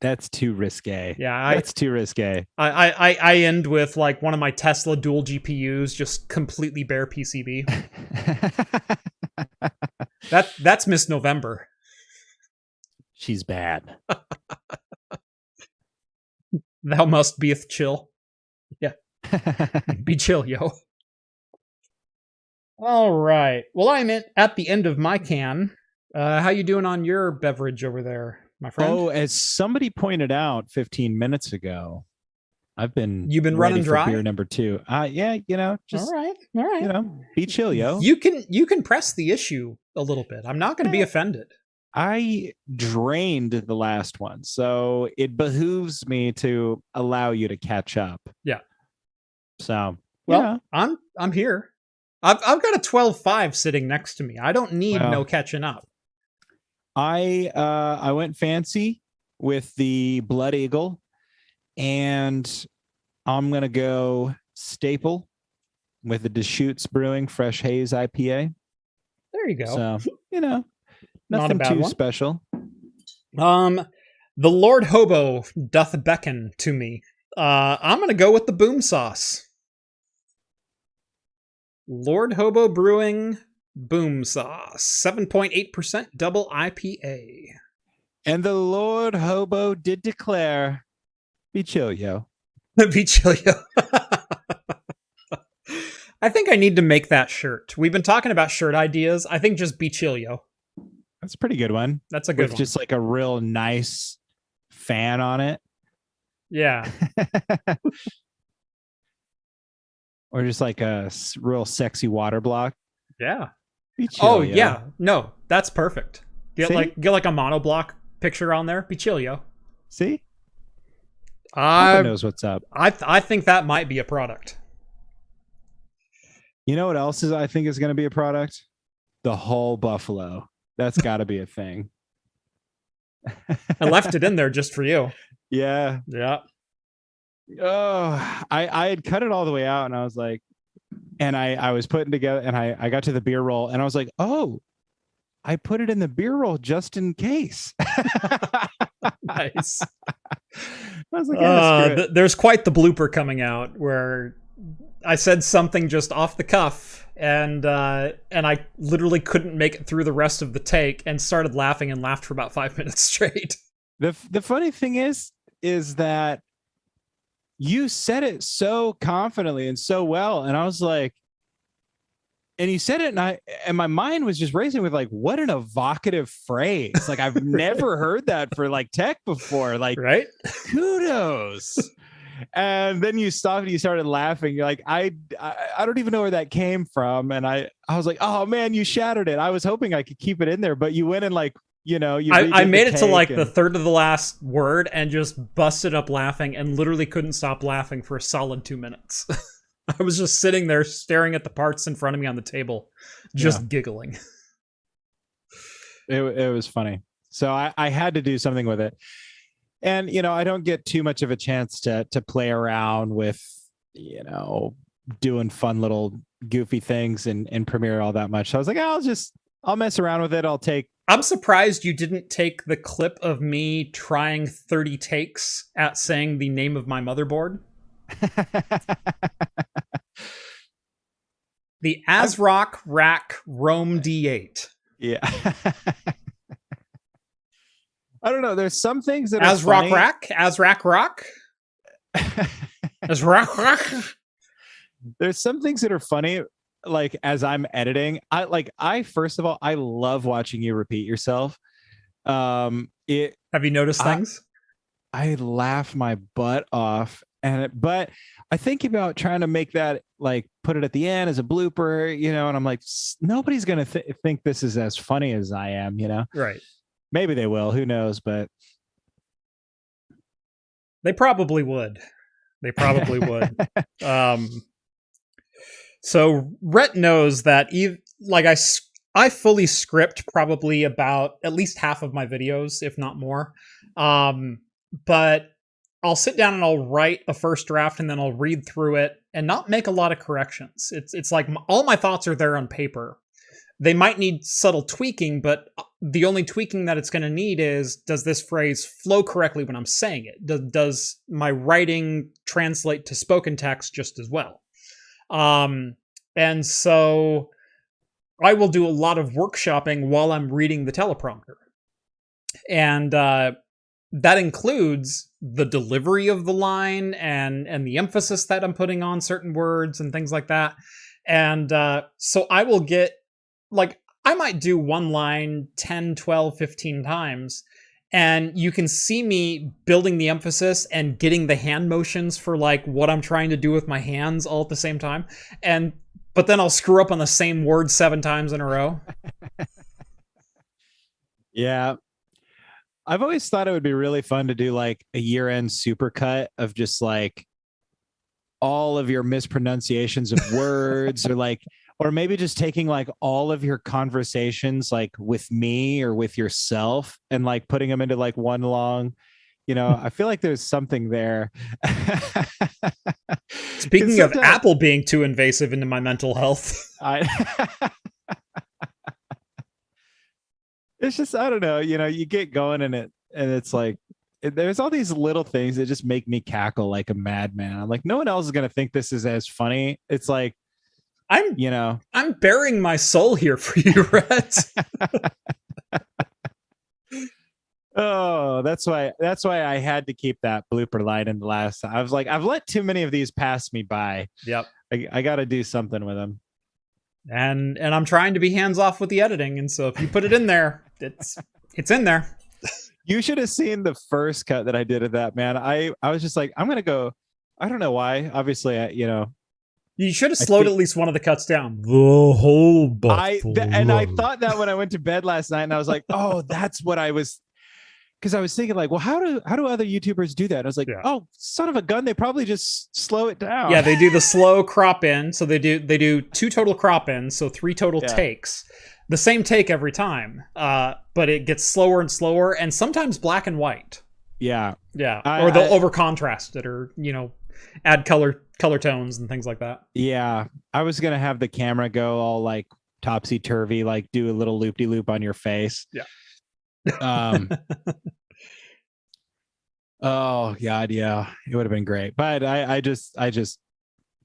that's too risque. Yeah, that's too risque. I end with like one of my Tesla dual GPUs, just completely bare PCB. That's Miss November. She's bad. Thou must beeth chill. Yeah. Be chill, yo. All right. Well, I'm at the end of my can. How you doing on your beverage over there, my friend? Oh, as somebody pointed out 15 minutes ago, you've been running dry. Beer number 2. Yeah, you know, just all right. You know, be chill, yo. You can press the issue a little bit. I'm not going to be offended. I drained the last one, so it behooves me to allow you to catch up. Yeah. So, well, yeah. I'm here. I've got a 12.5 sitting next to me. I don't need no catching up. I went fancy with the Blood Eagle, and I'm gonna go staple with the Deschutes Brewing Fresh Haze IPA. There you go. So, you know, nothing too special. The Lord Hobo doth beckon to me. I'm gonna go with the Boom Sauce. Lord Hobo Brewing Boom Sauce, 7.8% double IPA. And the Lord Hobo did declare, be chill, yo. Be chill, yo. I think I need to make that shirt. We've been talking about shirt ideas. I think just be chill, yo. That's a pretty good one. That's a good one. With just like a real nice fan on it. Yeah. Or just like a real sexy water block. Yeah. Be chill, oh, yo. Yeah. No, that's perfect. Get like a monoblock picture on there. Be chill, yo. See? Papa knows what's up. I think that might be a product. You know what else I think is going to be a product? The whole buffalo. That's got to be a thing. I left it in there just for you. Yeah. Yeah. Oh, I had cut it all the way out, and I was like, and I was putting together, and I got to the beer roll, and I was like, oh, I put it in the beer roll just in case. Nice. I was like, there's quite the blooper coming out where I said something just off the cuff, and I literally couldn't make it through the rest of the take and started laughing and laughed for about 5 minutes straight. The funny thing is that you said it so confidently and so well, and I was like, and you said it, and my mind was just racing with like, what an evocative phrase! Like I've never heard that for like tech before. Like, right? Kudos. And then you stopped and you started laughing. You're like, I don't even know where that came from. And I was like, oh man, you shattered it. I was hoping I could keep it in there, but you went in like you know, you I made it to like and... the third of the last word and just busted up laughing and literally couldn't stop laughing for a solid 2 minutes. I was just sitting there staring at the parts in front of me on the table, just giggling. It was funny. So I had to do something with it. And, you know, I don't get too much of a chance to play around with, you know, doing fun little goofy things in Premiere all that much. So I was like, I'll mess around with it. I'm surprised you didn't take the clip of me trying 30 takes at saying the name of my motherboard. The ASRock Rack Rome D8. Yeah. I don't know. There's some things that ASRock Rack? ASRock Rock? ASRock Rock? There's some things that are funny, like as I'm editing. I first of all, I love watching you repeat yourself. Have you noticed things? I laugh my butt off. But I think about trying to make that, like, put it at the end as a blooper, you know, and I'm like, nobody's going to think this is as funny as I am, you know? Right. Maybe they will. Who knows? But they probably would. So Rhett knows that I fully script probably about at least half of my videos, if not more. But I'll sit down and I'll write a first draft and then I'll read through it and not make a lot of corrections. It's like all my thoughts are there on paper. They might need subtle tweaking, but the only tweaking that it's going to need is, does this phrase flow correctly when I'm saying it? Does my writing translate to spoken text just as well? And so I will do a lot of workshopping while I'm reading the teleprompter. And that includes the delivery of the line and the emphasis that I'm putting on certain words and things like that. And so I will get, like, I might do one line 10, 12, 15 times, and you can see me building the emphasis and getting the hand motions for like what I'm trying to do with my hands all at the same time. But then I'll screw up on the same word 7 times in a row. Yeah. I've always thought it would be really fun to do like a year-end supercut of just like all of your mispronunciations of words or maybe just taking like all of your conversations like with me or with yourself and like putting them into like one long, you know, I feel like there's something there. Speaking of Apple being too invasive into my mental health. It's just, I don't know, you know, you get going in it and it's like, there's all these little things that just make me cackle like a madman. I'm like, no one else is going to think this is as funny. It's like, I'm bearing my soul here for you, Rhett. Oh, that's why I had to keep that blooper line in the last. I was like, I've let too many of these pass me by. Yep. I got to do something with them. And I'm trying to be hands off with the editing. And so if you put it in there, it's in there. You should have seen the first cut that I did of that, man. I was just like, I'm going to go. I don't know why. Obviously, you should have slowed at least one of the cuts down. The whole buffalo. And I thought that when I went to bed last night, and I was like, oh, that's what I was. Because I was thinking like, well, how do other YouTubers do that? And I was like, oh, son of a gun, they probably just slow it down. Yeah, they do the slow crop in. So they do 2 total crop ins, so 3 total takes. The same take every time, but it gets slower and slower, and sometimes black and white. Yeah. Or they'll over contrast it, or add color tones and things like that. Yeah, I was gonna have the camera go all like topsy turvy, like do a little loop de loop on your face. Yeah. Oh God, yeah, it would have been great, but I just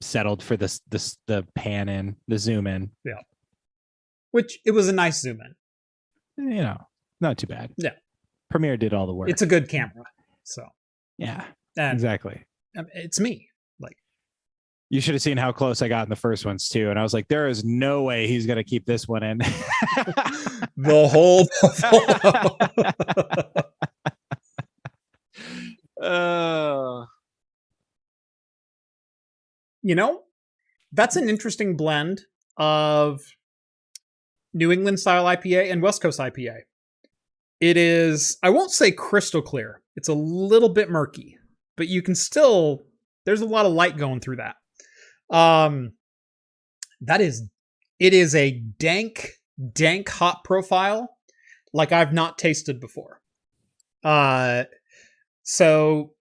settled for the pan in, the zoom in. Yeah, which it was a nice zoom in. Not too bad. Yeah, Premiere did all the work. It's a good camera, so yeah, and exactly. It's me. Like, you should have seen how close I got in the first ones too, and I was like, there is no way he's gonna keep this one in. The whole. That's an interesting blend of New England style IPA and West Coast IPA. it is, I won't say crystal clear. It's a little bit murky, but you can still, there's a lot of light going through that. It is a dank hop profile like I've not tasted before. So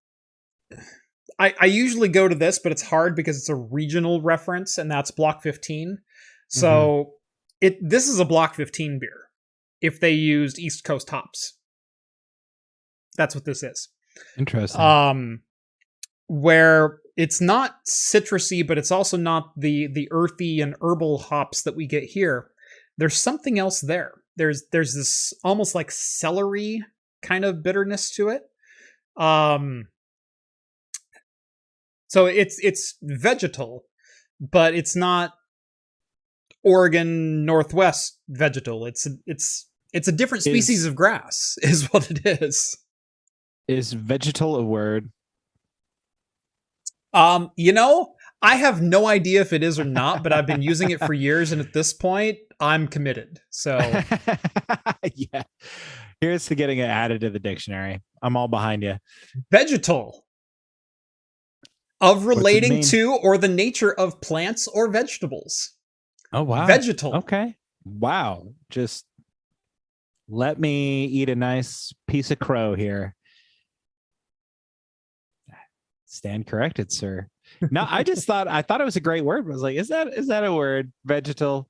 I usually go to this, but it's hard because it's a regional reference, and that's Block 15. So this is a Block 15 beer if they used East Coast hops. That's what this is. Interesting. Where it's not citrusy, but it's also not the earthy and herbal hops that we get here. There's something else there. There's this almost like celery kind of bitterness to it. So it's vegetal, but it's not Oregon Northwest vegetal. It's a different species of grass, is what it is. Is vegetal a word? I have no idea if it is or not, but I've been using it for years, and at this point, I'm committed. So, yeah. Here's to getting it added to the dictionary. I'm all behind you. Vegetal. Of relating to or the nature of plants or vegetables. Oh, wow. Vegetal. Okay. Wow. Just let me eat a nice piece of crow here. Stand corrected, sir. No, I thought it was a great word. I was like, is that a word? Vegetal.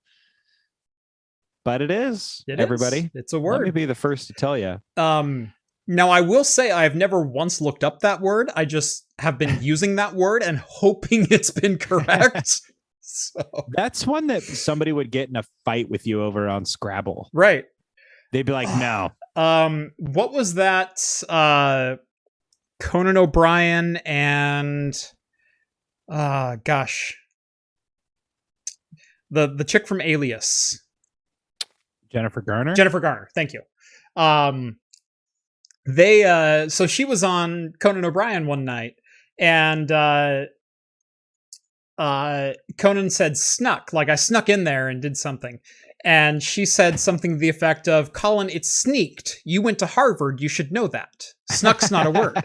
But it is. Everybody. It's a word. Let me be the first to tell you. Now, I will say I've never once looked up that word. I just have been using that word and hoping it's been correct. So that's one that somebody would get in a fight with you over on Scrabble. Right. They'd be like, no. What was that? Conan O'Brien and gosh. The chick from Alias. Jennifer Garner? Jennifer Garner, thank you. So she was on Conan O'Brien one night, and Conan said snuck, like I snuck in there and did something. And she said something to the effect of, Colin, it's sneaked. You went to Harvard. You should know that. Snuck's not a word.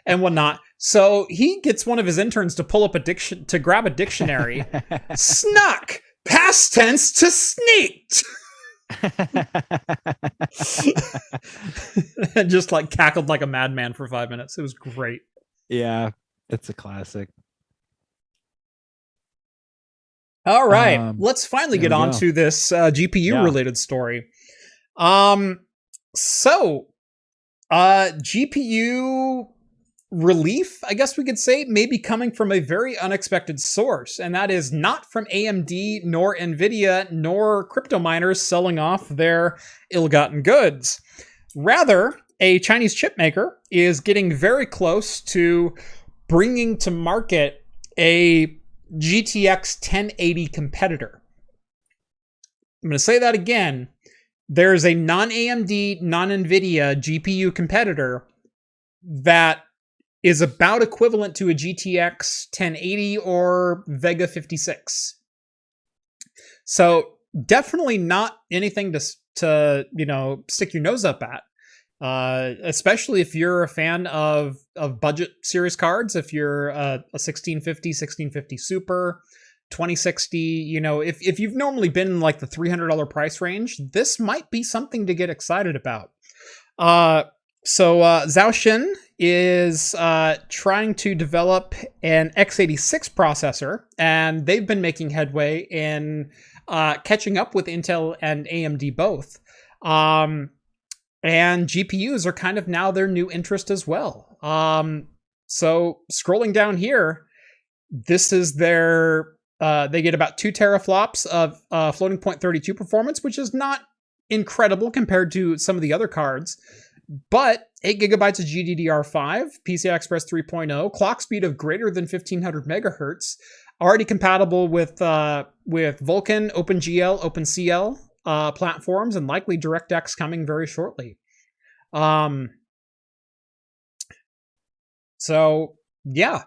And whatnot. So he gets one of his interns to pull up to grab a dictionary. Snuck! Past tense to sneaked! And just like cackled like a madman for 5 minutes. It was great. Yeah, it's a classic. All right, let's finally get on to this GPU related story. So GPU relief, I guess we could say, may be coming from a very unexpected source, and that is not from AMD, nor NVIDIA, nor crypto miners selling off their ill-gotten goods. Rather, a Chinese chip maker is getting very close to bringing to market a GTX 1080 competitor. I'm going to say that again. There's a non-AMD, non-NVIDIA GPU competitor that is about equivalent to a GTX 1080 or Vega 56. So definitely not anything to stick your nose up at. Especially if you're a fan of budget series cards, if you're a 1650, 1650 Super, 2060, if you've normally been in like the $300 price range, this might be something to get excited about. So Zhaoshen is trying to develop an x86 processor, and they've been making headway in catching up with Intel and AMD both. And GPUs are kind of now their new interest as well. So scrolling down here, this is their, they get about 2 teraflops of floating point 32 performance, which is not incredible compared to some of the other cards, but 8 gigabytes of GDDR5, PCI Express 3.0, clock speed of greater than 1500 megahertz, already compatible with Vulkan, OpenGL, OpenCL, platforms, and likely DirectX coming very shortly. So yeah,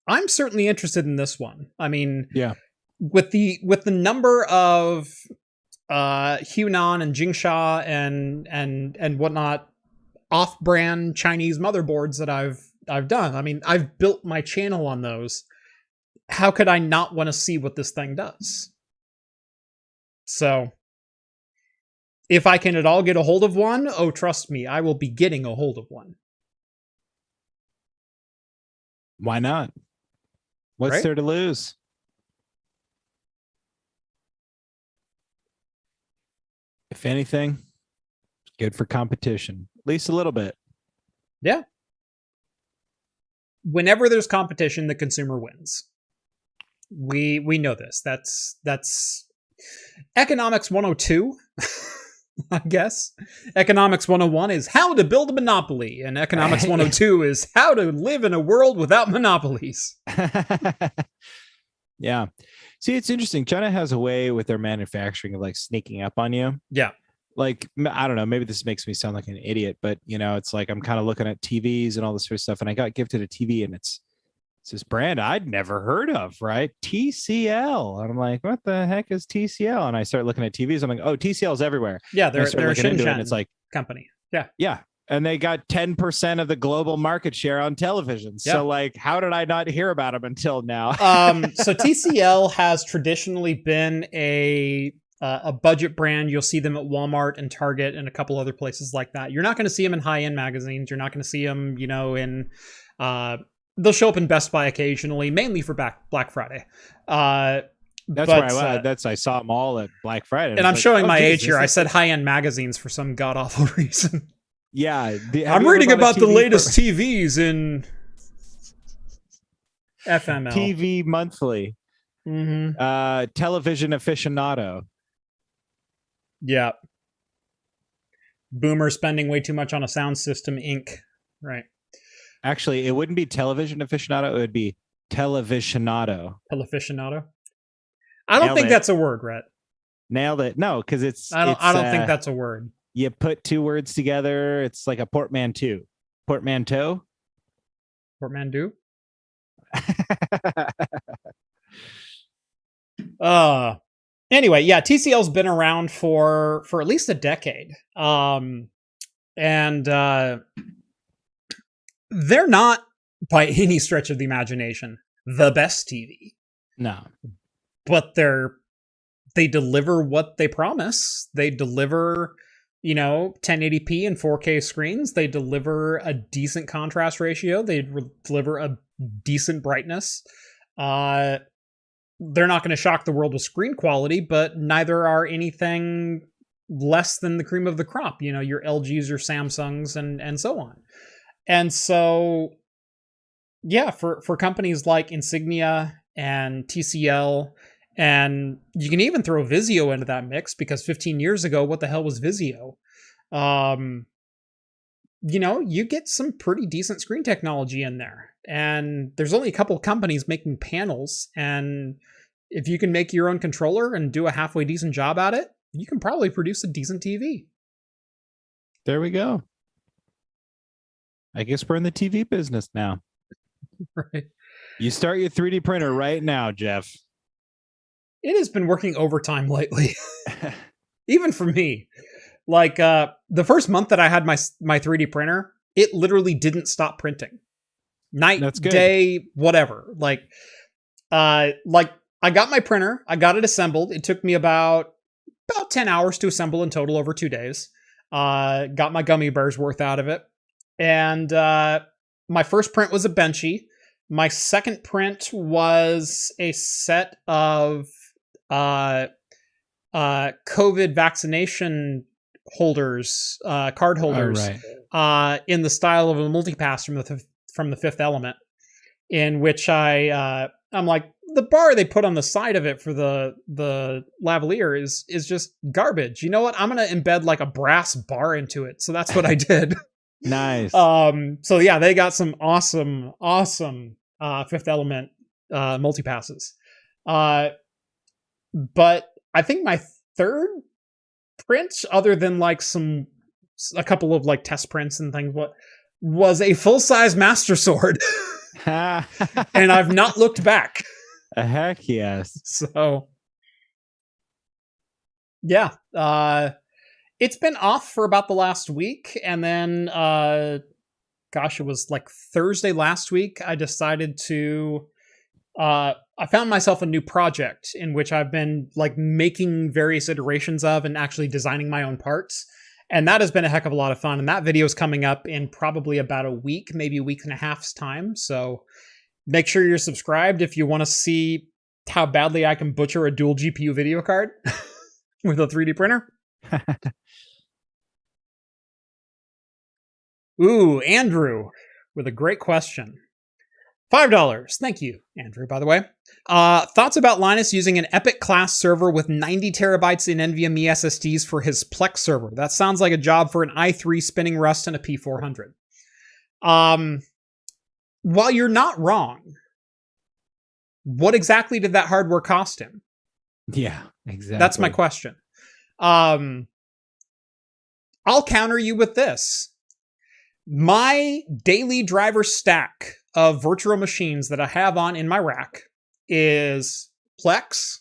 I'm certainly interested in this one. I mean, yeah, with the number of Hunan and Jingsha and whatnot off-brand Chinese motherboards that I've done. I mean, I've built my channel on those. How could I not want to see what this thing does? So, if I can at all get a hold of one, oh, trust me, I will be getting a hold of one. Why not? What's Right? there to lose? If anything, it's good for competition, at least a little bit. Yeah. Whenever there's competition, the consumer wins. We know this. That's Economics 102, I guess. Economics 101 is how to build a monopoly, and Economics 102 is how to live in a world without monopolies. Yeah. See, it's interesting. China has a way with their manufacturing of like sneaking up on you. Yeah. Like, I don't know, maybe this makes me sound like an idiot, but you know, it's like I'm kind of looking at TVs and all this sort of stuff, and I got gifted a TV, and it's this brand I'd never heard of, right? TCL. And I'm like, what the heck is TCL? And I start looking at TVs. I'm like, oh, TCL's everywhere. Yeah, they're a Shenzhen it's like company. Yeah. Yeah. And they got 10% of the global market share on television. Yeah. So like, how did I not hear about them until now? So TCL has traditionally been a budget brand. You'll see them at Walmart and Target and a couple other places like that. You're not going to see them in high-end magazines. You're not going to see them, you know, in they'll show up in Best Buy occasionally, mainly for Black Friday. That's where I saw them all at Black Friday. And I'm showing my age here. I said high-end magazines for some god-awful reason. Yeah. I'm reading about the latest TVs in FML. TV Monthly. Mm-hmm. Television Aficionado. Yeah. Boomer spending way too much on a sound system, Inc. Right. Actually, it wouldn't be Television Aficionado. It would be Televisionado. Televisionado? I don't think that's a word, Rhett. Nailed it. No, because I don't think that's a word. You put two words together. It's like a portmanteau. Portmanteau? Portmanteau? Anyway, yeah, TCL's been around for at least a decade. And they're not, by any stretch of the imagination, the best TV. No. But they deliver what they promise. They deliver, you know, 1080p and 4K screens. They deliver a decent contrast ratio. They deliver a decent brightness. They're not going to shock the world with screen quality, but neither are anything less than the cream of the crop. You know, your LGs, your Samsungs, and so on. And so, yeah, for companies like Insignia and TCL, and you can even throw Vizio into that mix, because 15 years ago, what the hell was Vizio? You know, you get some pretty decent screen technology in there. And there's only a couple of companies making panels, and if you can make your own controller and do a halfway decent job at it, you can probably produce a decent TV. There we go. I guess we're in the TV business now. Right. You start your 3D printer right now, Jeff. It has been working overtime lately. Even for me. Like, the first month that I had my 3D printer, it literally didn't stop printing. Night, day, whatever. Like I got my printer, I got it assembled. It took me about 10 hours to assemble in total over 2 days. Got my gummy bears worth out of it. And my first print was a Benchy. My second print was a set of COVID vaccination holders, card holders, in the style of a multipass from the Fifth Element, in which I'm like, the bar they put on the side of it for the lavalier is just garbage. You know what? I'm gonna embed like a brass bar into it. So that's what I did. Nice. So yeah, they got some awesome Fifth Element multipasses. But I think my third print, other than like a couple of like test prints and things, was a full-size Master Sword. And I've not looked back. Heck yes. So Yeah. It's been off for about the last week, and then gosh, it was like Thursday last week I decided to I found myself a new project in which I've been like making various iterations of and actually designing my own parts. And that has been a heck of a lot of fun. And that video is coming up in probably about a week, maybe a week and a half's time. So make sure you're subscribed if you want to see how badly I can butcher a dual GPU video card with a 3D printer. Ooh, Andrew with a great question. $5. Thank you, Andrew, by the way. Thoughts about Linus using an Epic class server with 90 terabytes in NVMe SSDs for his Plex server? That sounds like a job for an i3 spinning Rust and a P400. While you're not wrong, what exactly did that hardware cost him? Yeah, exactly. That's my question. I'll counter you with this. My daily driver stack of virtual machines that I have on in my rack is Plex.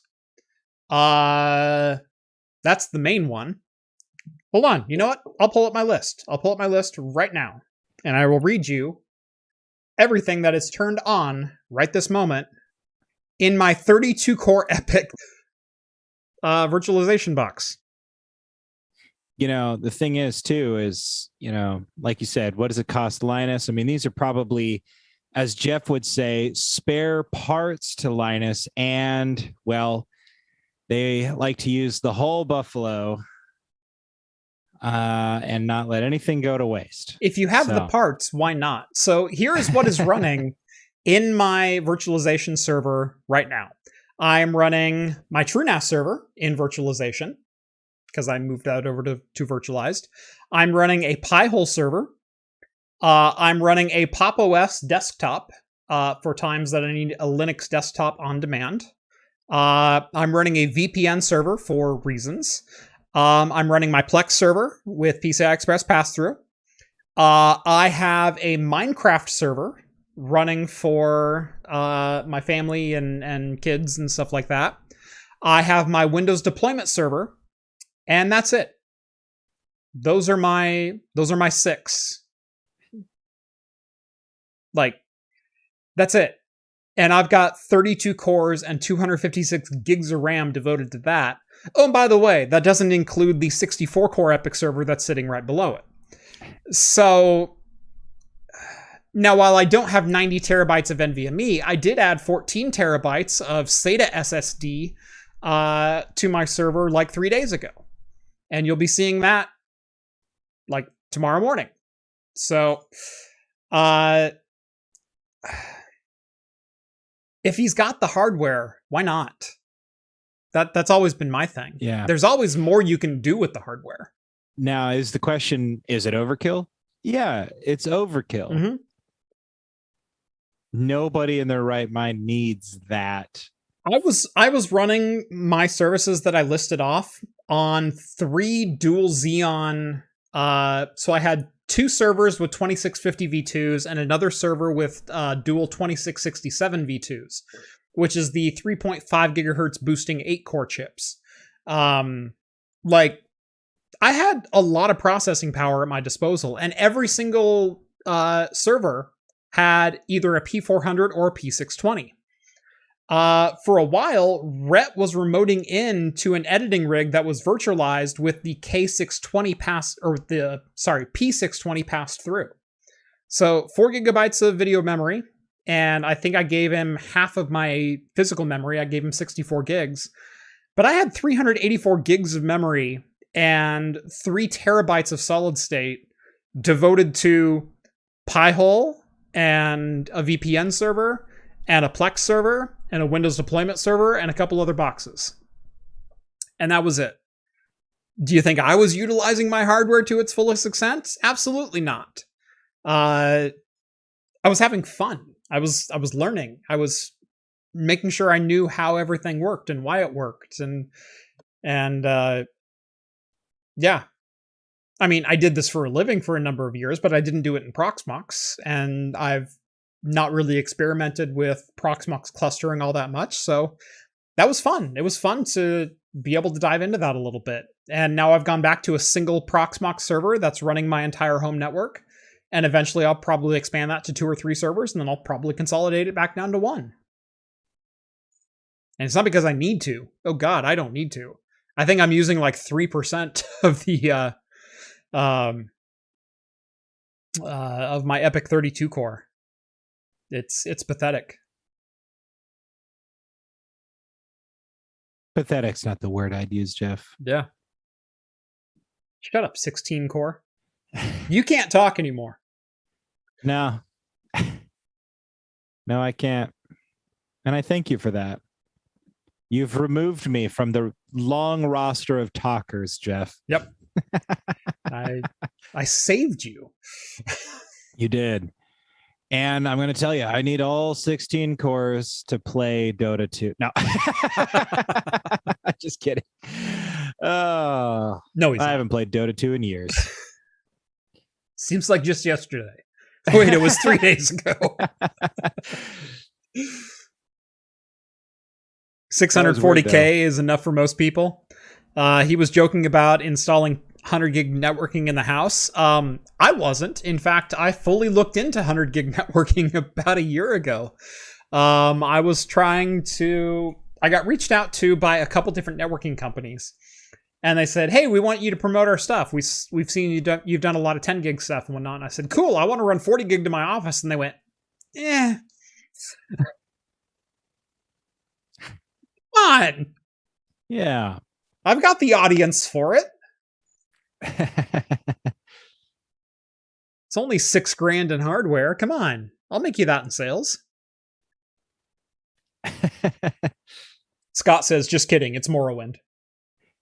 That's the main one. Hold on. You know what? I'll pull up my list. I'll pull up my list right now, and I will read you everything that is turned on right this moment in my 32-core Epic virtualization box. You know, the thing is, too, is, you know, like you said, what does it cost Linus? I mean, these are probably, as Jeff would say, spare parts to Linus. And, well, they like to use the whole buffalo and not let anything go to waste. If you have the parts, why not? So here is what is running in my virtualization server right now. I'm running my TrueNAS server in virtualization, because I moved that over to virtualized. I'm running a Pi-hole server. I'm running a Pop! OS desktop for times that I need a Linux desktop on demand. I'm running a VPN server for reasons. I'm running my Plex server with PCI Express pass-through. I have a Minecraft server running for my family and kids and stuff like that. I have my Windows deployment server. And that's it. Those are my 6. Like, that's it. And I've got 32 cores and 256 gigs of RAM devoted to that. Oh, and by the way, that doesn't include the 64-core Epic server that's sitting right below it. So, now while I don't have 90 terabytes of NVMe, I did add 14 terabytes of SATA SSD to my server like 3 days ago. And you'll be seeing that like tomorrow morning. So, if he's got the hardware, why not? That's always been my thing. Yeah. There's always more you can do with the hardware. Now, is the question, is it overkill? Yeah, it's overkill. Mm-hmm. Nobody in their right mind needs that. I was running my services that I listed off on 3 dual Xeon. So I had 2 servers with 2650 V2s and another server with dual 2667 V2s, which is the 3.5 gigahertz boosting 8-core chips. Like, I had a lot of processing power at my disposal, and every single server had either a P400 or a P620. For a while, Rhett was remoting in to an editing rig that was virtualized with the P620 passed through. So 4 gigabytes of video memory, and I think I gave him half of my physical memory. I gave him 64 gigs, but I had 384 gigs of memory and 3 terabytes of solid state devoted to Pi-hole and a VPN server and a Plex server and a Windows deployment server and a couple other boxes. And that was it. Do you think I was utilizing my hardware to its fullest extent? Absolutely not. I was having fun. I was learning. I was making sure I knew how everything worked and why it worked. And yeah. I mean, I did this for a living for a number of years, but I didn't do it in Proxmox, and I've not really experimented with Proxmox clustering all that much. So that was fun. It was fun to be able to dive into that a little bit. And now I've gone back to a single Proxmox server that's running my entire home network. And eventually I'll probably expand that to 2 or 3 servers, and then I'll probably consolidate it back down to 1. And it's not because I need to. Oh God, I don't need to. I think I'm using like 3% of the of my Epic 32 core. It's pathetic. Pathetic's not the word I'd use, Jeff. Yeah. Shut up, 16 core. You can't talk anymore. No. No, I can't. And I thank you for that. You've removed me from the long roster of talkers, Jeff. Yep. I saved you. You did. And I'm going to tell you, I need all 16 cores to play Dota 2. No. Just kidding. Oh, no, I haven't played Dota 2 in years. Seems like just yesterday. Wait, it was 3 days ago. 640K is enough for most people. He was joking about installing 100 gig networking in the house. I wasn't. In fact, I fully looked into 100 gig networking about a year ago. I got reached out to by a couple different networking companies. And they said, hey, we want you to promote our stuff. We've seen you've done a lot of 10 gig stuff and whatnot. And I said, cool, I want to run 40 gig to my office. And they went, eh. Come on. Yeah. I've got the audience for it. It's only $6,000 in hardware. Come on. I'll make you that in sales. Scott says, just kidding. It's Morrowind.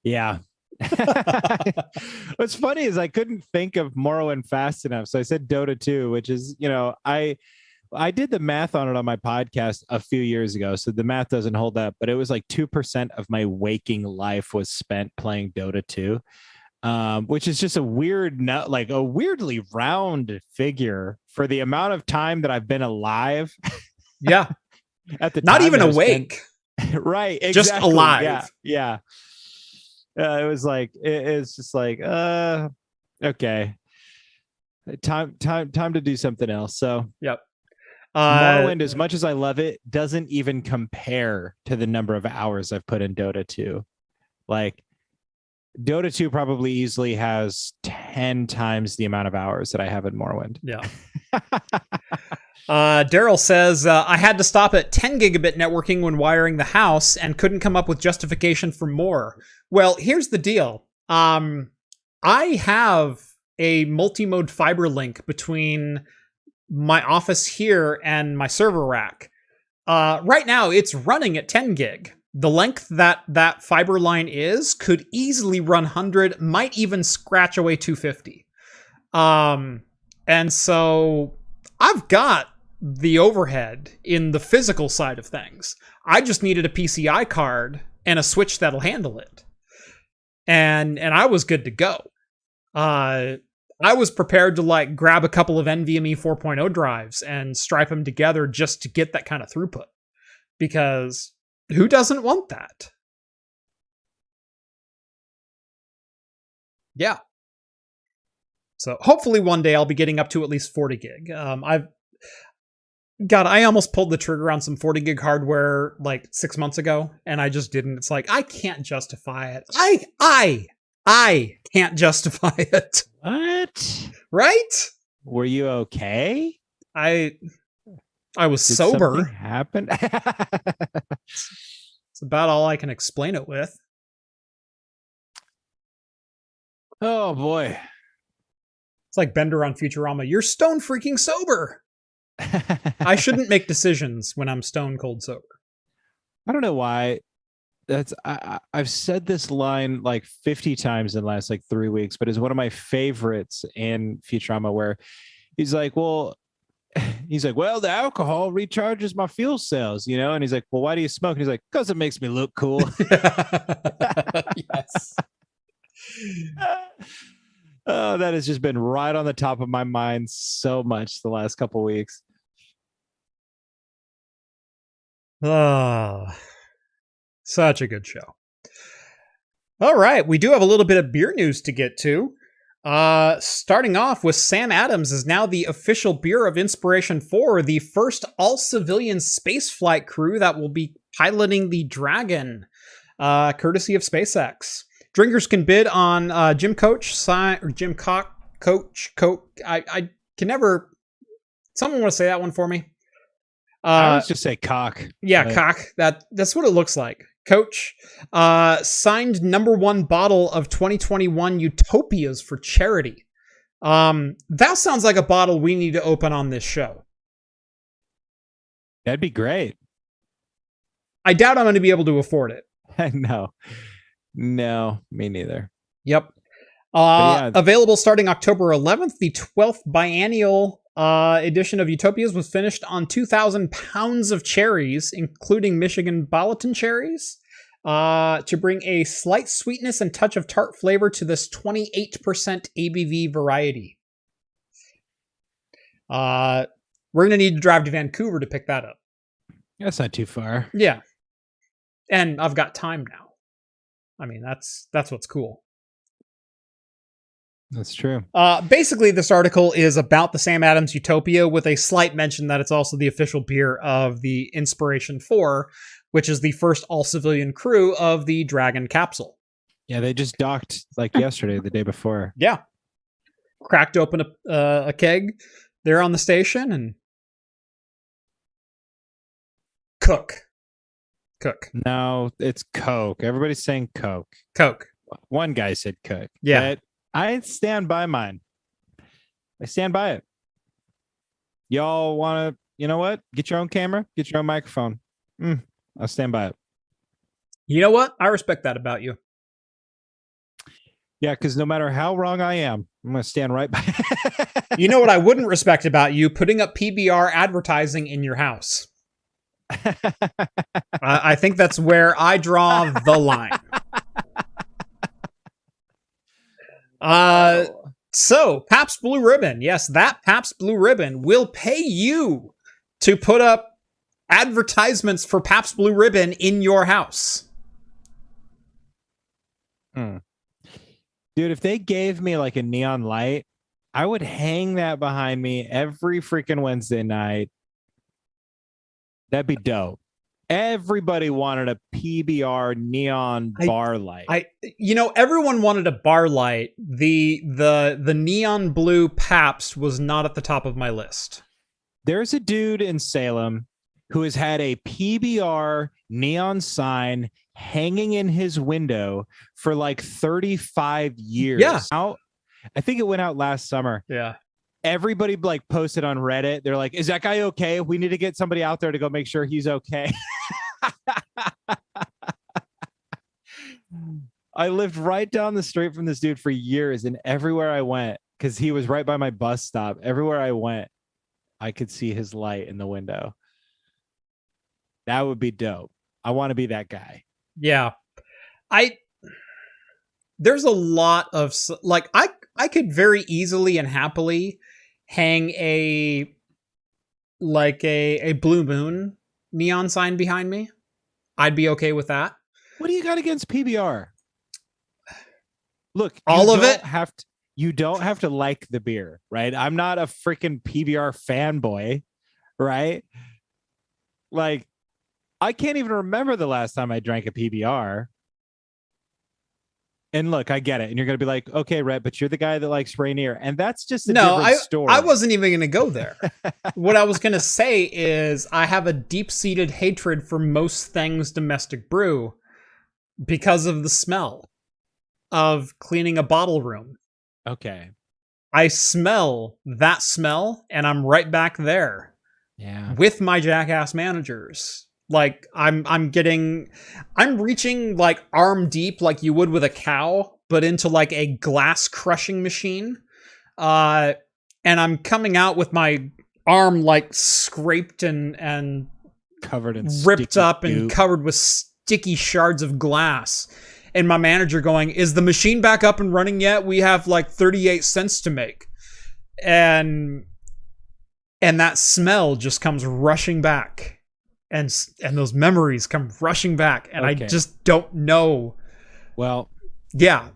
Yeah. What's funny is I couldn't think of Morrowind fast enough. So I said Dota 2, which is, I did the math on it on my podcast a few years ago. So the math doesn't hold up, but it was like 2% of my waking life was spent playing Dota 2. Which is just a weirdly round figure for the amount of time that I've been alive. Yeah. At the not time even awake. Right. Exactly. Just alive. Yeah. It was like, it's just like, okay. Time to do something else. So, yep. Morrowind, as much as I love it, doesn't even compare to the number of hours I've put in Dota 2. Like, Dota 2 probably easily has 10 times the amount of hours that I have in Morrowind. Yeah. Daryl says, I had to stop at 10 gigabit networking when wiring the house and couldn't come up with justification for more. Well, here's the deal. I have a multi-mode fiber link between my office here and my server rack. Right now, it's running at 10 gig. The length that fiber line could easily run 100, might even scratch away 250. And so I've got the overhead in the physical side of things. I just needed a PCI card and a switch that'll handle it. And I was good to go. I was prepared to grab a couple of NVMe 4.0 drives and stripe them together just to get that kind of throughput. Because who doesn't want that? Yeah. So hopefully one day I'll be getting up to at least 40 gig. I almost pulled the trigger on some 40 gig hardware 6 months ago, and I just didn't. It's like, I can't justify it. I can't justify it. What? Right? Were you okay? I was sober. Something happen? It's about all I can explain it with. Oh boy. It's like Bender on Futurama. You're stone freaking sober. I shouldn't make decisions when I'm stone cold sober. I don't know why. I've said this line 50 times in the last 3 weeks, but it's one of my favorites in Futurama, where he's like, well, the alcohol recharges my fuel cells, and he's like, well, why do you smoke? And he's like, because it makes me look cool. Yes. Oh, that has just been right on the top of my mind so much the last couple weeks. Oh, such a good show. All right, we do have a little bit of beer news to get to. Starting off with Sam Adams is now the official beer of inspiration for the first all-civilian spaceflight crew that will be piloting the Dragon, courtesy of SpaceX. Drinkers can bid on Jim Coach, Jim Cock, Coach. I can never. Someone want to say that one for me? I always just say cock. Yeah, right? Cock. That's what it looks like. Coach signed #1 bottle of 2021 Utopias for charity. That sounds like a bottle we need to open on this show. That'd be great. I doubt I'm going to be able to afford it. No, me neither. Yep. Available starting October 11th. The 12th biennial edition of Utopias was finished on 2,000 pounds of cherries, including Michigan Balaton cherries, to bring a slight sweetness and touch of tart flavor to this 28% ABV variety. We're going to need to drive to Vancouver to pick that up. That's not too far. Yeah. And I've got time now. I mean, that's what's cool. That's true. Basically, this article is about the Sam Adams Utopia with a slight mention that it's also the official beer of the Inspiration 4, which is the first all-civilian crew of the Dragon capsule. Yeah, they just docked like yesterday, the day before. Yeah. Cracked open a keg there on the station and cook. No, it's Coke. Everybody's saying Coke. Coke. One guy said Coke. Yeah. But I stand by mine. I stand by it. Y'all want to, you know what? Get your own camera, get your own microphone. I'll stand by it. You know what? I respect that about you. Yeah, because no matter how wrong I am, I'm going to stand right by it. You know what I wouldn't respect about you? Putting up PBR advertising in your house. I think that's where I draw the line. So Pabst Blue Ribbon, yes, that Pabst Blue Ribbon will pay you to put up advertisements for Pabst Blue Ribbon in your house. Dude, if they gave me like a neon light, I would hang that behind me every freaking Wednesday night. That'd be dope. Everybody wanted a PBR neon bar light. Everyone wanted a bar light. The neon blue Pabst was not at the top of my list. There's a dude in Salem who has had a PBR neon sign hanging in his window for like 35 years. Yeah. I think it went out last summer. Yeah. Everybody like posted on Reddit. They're like, is that guy okay? We need to get somebody out there to go make sure he's okay. I lived right down the street from this dude for years, and everywhere I went, because he was right by my bus stop, everywhere I went, I could see his light in the window. That would be dope. I want to be that guy. Yeah. There's a lot of, like, I could very easily and happily hang a Blue Moon neon sign behind me. I'd be okay with that. What do you got against PBR? Look, all of it. You don't have to like the beer, right? I'm not a freaking PBR fanboy, right? Like, I can't even remember the last time I drank a PBR. And look, I get it. And you're going to be like, okay, Rhett, but you're the guy that likes Rainier. And that's just a different story. I wasn't even going to go there. What I was going to say is I have a deep-seated hatred for most things domestic brew because of the smell of cleaning a bottle room. Okay. I smell that smell, and I'm right back there. Yeah. With my jackass managers. Like, I'm reaching like arm deep like you would with a cow, but into like a glass crushing machine. And I'm coming out with my arm like scraped and covered in ripped up goop. And covered with sticky shards of glass. And my manager going, is the machine back up and running yet? We have like 38 cents to make. And that smell just comes rushing back. And those memories come rushing back, and okay. I just don't know. Well, Yeah.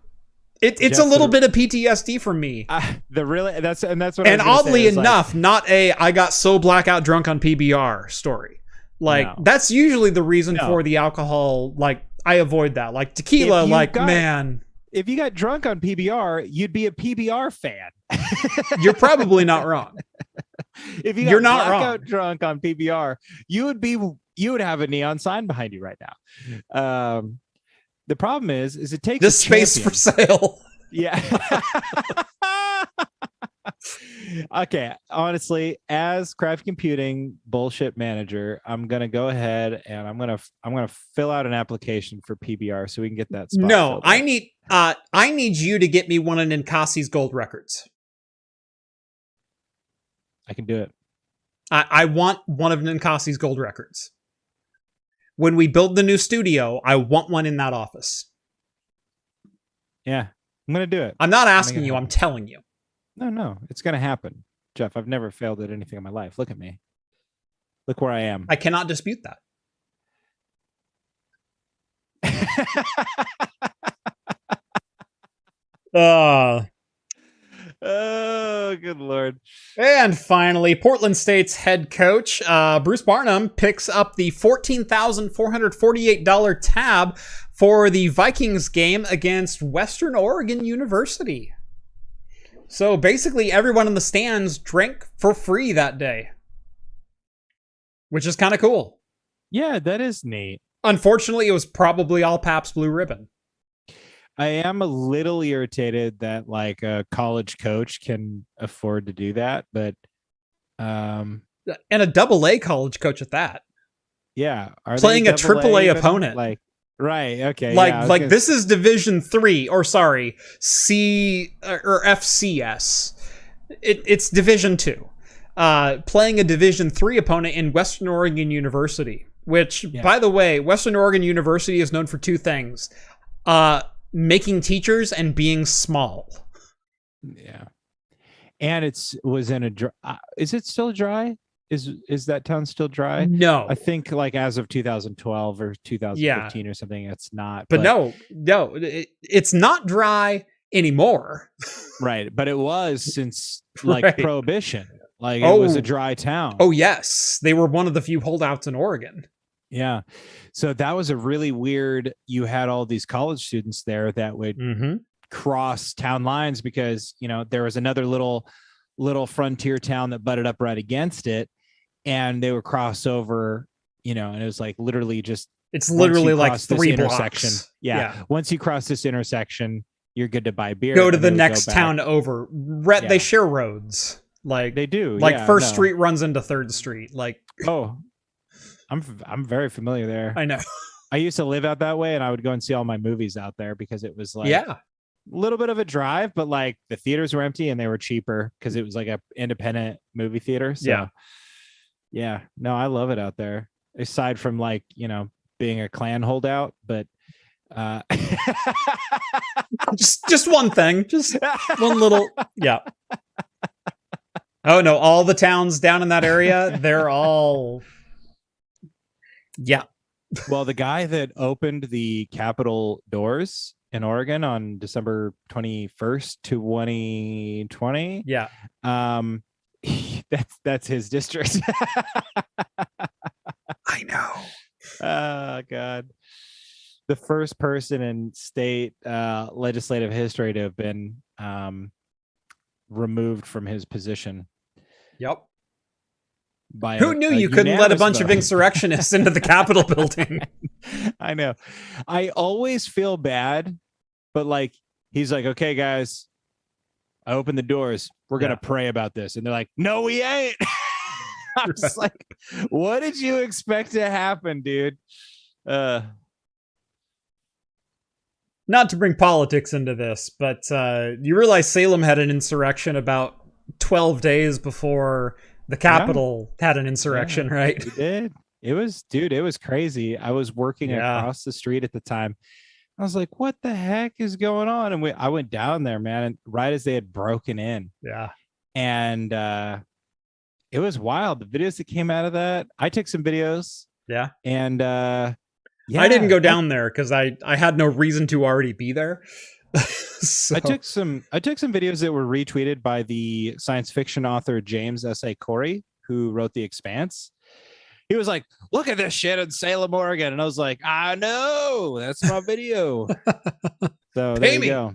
It's Jeff, a little bit of PTSD for me. That's what. And oddly enough, not I got so blackout drunk on PBR story. Like that's usually the reason for the alcohol. Like I avoid that. Like tequila. Man, if you got drunk on PBR, you'd be a PBR fan. You're probably not wrong. If you're not blackout drunk on PBR, you would have a neon sign behind you right now. The problem is it takes this space for sale. Yeah. Okay. Honestly, as craft computing bullshit manager, I'm gonna go ahead and I'm gonna fill out an application for PBR so we can get that spot. No, I need you to get me one of Ninkasi's gold records. I can do it. I want one of Ninkasi's gold records. When we build the new studio, I want one in that office. Yeah, I'm going to do it. I'm not asking you, I'm telling you. No, it's going to happen. Jeff, I've never failed at anything in my life. Look at me. Look where I am. I cannot dispute that. Oh, good Lord. And finally, Portland State's head coach, Bruce Barnum, picks up the $14,448 tab for the Vikings game against Western Oregon University. So basically, everyone in the stands drank for free that day, which is kind of cool. Yeah, that is neat. Unfortunately, it was probably all Pabst Blue Ribbon. I am a little irritated that like a college coach can afford to do that, but and a AA college coach at that. Yeah, playing a AAA opponent, like right? Okay, like this is Division 3, or sorry, C or FCS. It's Division 2. Playing a Division 3 opponent in Western Oregon University, which, by the way, Western Oregon University is known for two things. Making teachers and being small. Yeah. And was in a dry. Is it still dry? Is that town still dry? No. I think like as of 2012 or 2015 or something, it's not. But no, it's not dry anymore. Right. But it was since like Prohibition. Like it was a dry town. Oh, yes. They were one of the few holdouts in Oregon. Yeah. So that was a really weird, you had all these college students there that would cross town lines because, there was another little frontier town that butted up right against it. And they would cross over, and it was like literally it's literally like 3 intersection. Yeah. Once you cross this intersection, you're good to buy beer. Go to the next town over. They share roads. Like they do. Like First Street runs into 3rd Street. Like, oh, I'm very familiar there. I know. I used to live out that way, and I would go and see all my movies out there because it was like a little bit of a drive, but like the theaters were empty and they were cheaper because it was like a independent movie theater. So yeah, no, I love it out there. Aside from like being a Klan holdout, but just one thing, just one little Oh no, all the towns down in that area, they're all. Yeah. Well, the guy that opened the Capitol doors in Oregon on December 21st, 2020. Yeah. That's his district. I know. Oh God. The first person in state legislative history to have been removed from his position. Yep. Who knew you couldn't let a bunch of insurrectionists into the Capitol building? I know. I always feel bad, but like he's like, okay, guys, I opened the doors. We're gonna pray about this, and they're like, no, we ain't. I'm just like, what did you expect to happen, dude? Not to bring politics into this, but you realize Salem had an insurrection about 12 days before the Capitol had an insurrection, right? It did. It was crazy. I was working across the street at the time. I was like, what the heck is going on? And I went down there, man, and right as they had broken in. Yeah. And it was wild. The videos that came out of that, I took some videos. Yeah. And Yeah, I didn't go down there because I had no reason to already be there. I took some videos that were retweeted by the science fiction author James S.A. Corey, who wrote The Expanse. He was like, look at this shit in Salem, Oregon. And I was like, I know, that's my video. So there you go.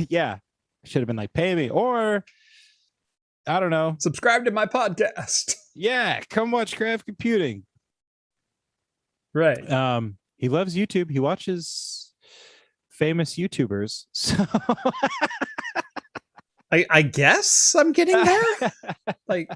Yeah. I should have been like, pay me, or I don't know. Subscribe to my podcast. Yeah. Come watch Craft Computing. Right. He loves YouTube. He watches famous YouTubers. So I guess I'm getting there. Like,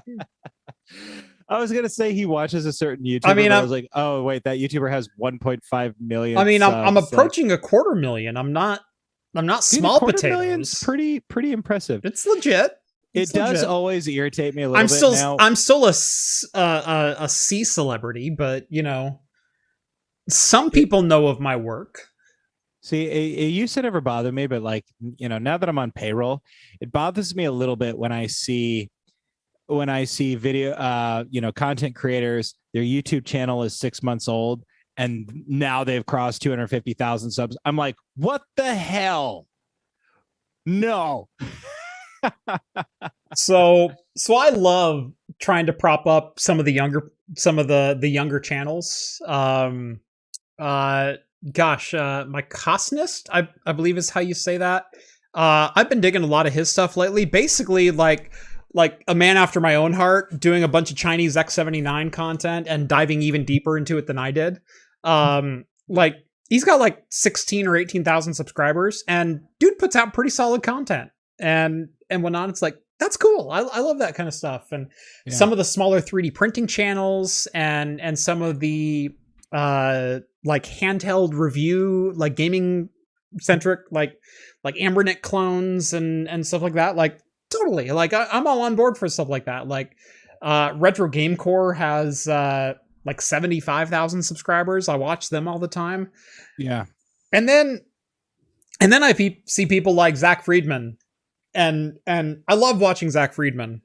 I was gonna say he watches a certain YouTuber. I mean, I was like, oh wait, that YouTuber has 1.5 million. I mean, I'm subs. approaching like, 250,000. I'm not small potatoes. Pretty impressive. It's legit. It does legit. Always irritate me a little bit. Now. I'm still a C celebrity, but you know, some people know of my work. See, it used to never bother me, but like, you know, now that I'm on payroll, it bothers me a little bit when I see video, you know, content creators, their YouTube channel is 6 months old and now they've crossed 250,000 subs. I'm like, what the hell? No. So I love trying to prop up some of the younger channels. My Cosnist, I believe is how you say that. I've been digging a lot of his stuff lately. Basically, like a man after my own heart, doing a bunch of Chinese X79 content and diving even deeper into it than I did. Like he's got like 16 or 18,000 subscribers, and dude puts out pretty solid content. And whatnot. It's like, that's cool. I love that kind of stuff. And some of the smaller 3D printing channels and some of the like handheld review, like gaming centric, like Ambernet clones and stuff like that. Like totally. Like I'm all on board for stuff like that. Like Retro Game Core has like 75,000 subscribers. I watch them all the time. Yeah. And then I see people like Zach Friedman. And I love watching Zach Friedman.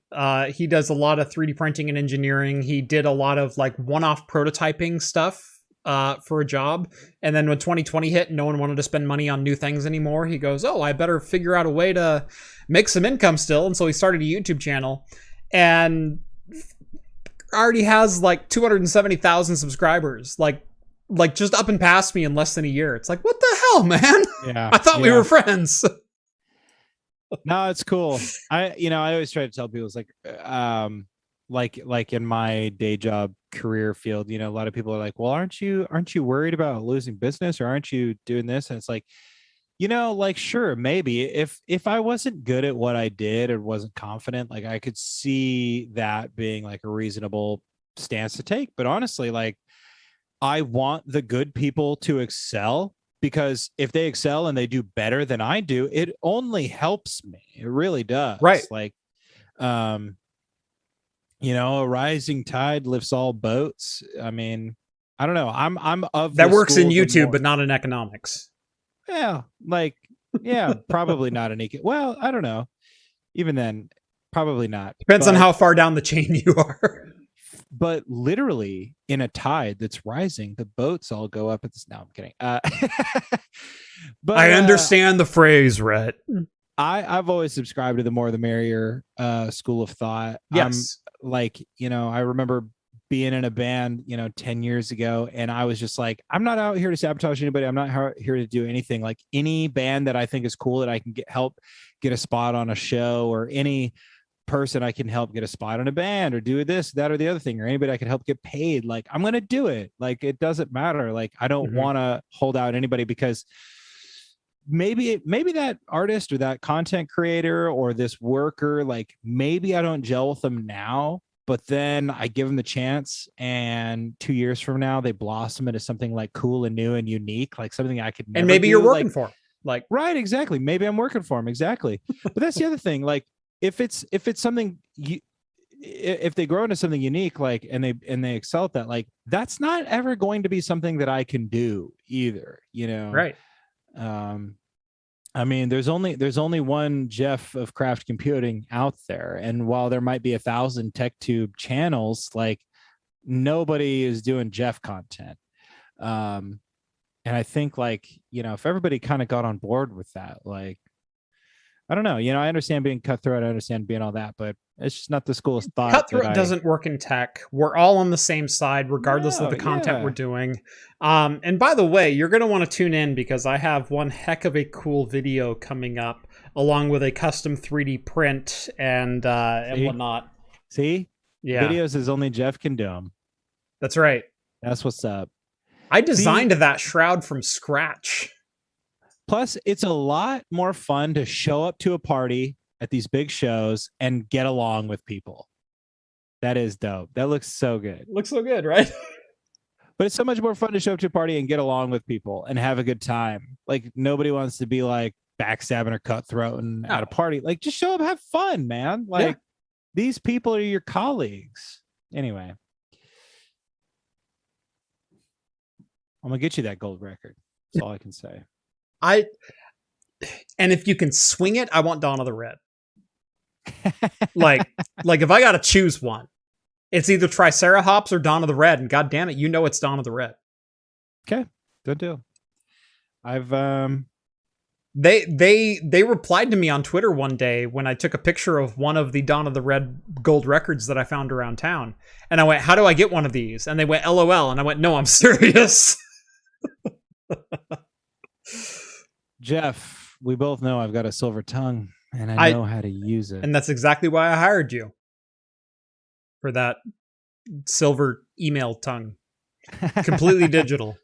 He does a lot of 3D printing and engineering. He did a lot of like one-off prototyping stuff for a job. And then when 2020 hit, no one wanted to spend money on new things anymore. He goes, oh, I better figure out a way to make some income still. And so he started a YouTube channel and already has like 270,000 subscribers. Like just up and past me in less than a year. It's like, what the hell, man? Yeah. I thought we were friends. No, it's cool. I always try to tell people, it's like in my day job career field, you know, a lot of people are like, well, aren't you worried about losing business, or aren't you doing this? And it's like, you know, like, sure, maybe if I wasn't good at what I did or wasn't confident, like I could see that being like a reasonable stance to take. But honestly, like, I want the good people to excel, because if they excel and they do better than I do, it only helps me. It really does. Right. Like, you know, a rising tide lifts all boats. I mean, I don't know. I'm of that works in YouTube, but not in economics. Yeah. Like, yeah, probably not in well, I don't know. Even then, probably not. Depends on how far down the chain you are. But literally in a tide that's rising, the boats all go up at this. No, I'm kidding. But I understand the phrase, Rhett. I've always subscribed to the more the merrier school of thought. Yes. Like, you know, I remember being in a band, you know, 10 years ago, and I was just like, I'm not out here to sabotage anybody. I'm not here to do anything. Like, any band that I think is cool that I can help get a spot on a show, or any person I can help get a spot on a band, or do this, that, or the other thing, or anybody I can help get paid, like, I'm gonna do it. Like, it doesn't matter. Like, I don't want to hold out anybody, because maybe that artist or that content creator or this worker, like, maybe I don't gel with them now, but then I give them the chance, and 2 years from now they blossom into something like cool and new and unique, like something I could never and maybe do. You're working like, for them. Like, right, exactly. Maybe I'm working for them. Exactly. But that's the other thing. Like, if it's something if they grow into something unique, like, and they excel at that, like, that's not ever going to be something that I can do either, you know? Right. I mean, there's only one Jeff of Craft Computing out there. And while there might be 1,000 TechTube channels, like, nobody is doing Jeff content. And I think, like, if everybody kind of got on board with that, like, I don't know, I understand being cutthroat, I understand being all that, but it's just not the school's thought. Cutthroat doesn't work in tech. We're all on the same side, regardless of the content we're doing. And by the way, you're going to want to tune in because I have one heck of a cool video coming up, along with a custom 3D print and whatnot. See? Yeah. Videos is only Jeff can do them. That's right. That's what's up. I designed that shroud from scratch. Plus, it's a lot more fun to show up to a party at these big shows and get along with people. That is dope. That looks so good. Looks so good, right? But it's so much more fun to show up to a party and get along with people and have a good time. Like, nobody wants to be like backstabbing or cutthroating at a party. Like, just show up, have fun, man. Like, these people are your colleagues. Anyway, I'm gonna get you that gold record. That's all I can say. And if you can swing it, I want Dawn of the Red. like if I gotta choose one, it's either Triceratops or Dawn of the Red, and god damn it, it's Dawn of the Red. Okay, good deal. I've They replied to me on Twitter one day when I took a picture of one of the Dawn of the Red gold records that I found around town, and I went, "How do I get one of these?" And they went, "LOL," and I went, "No, I'm serious." Jeff, we both know I've got a silver tongue and I know how to use it. And that's exactly why I hired you. For that silver email tongue. Completely digital.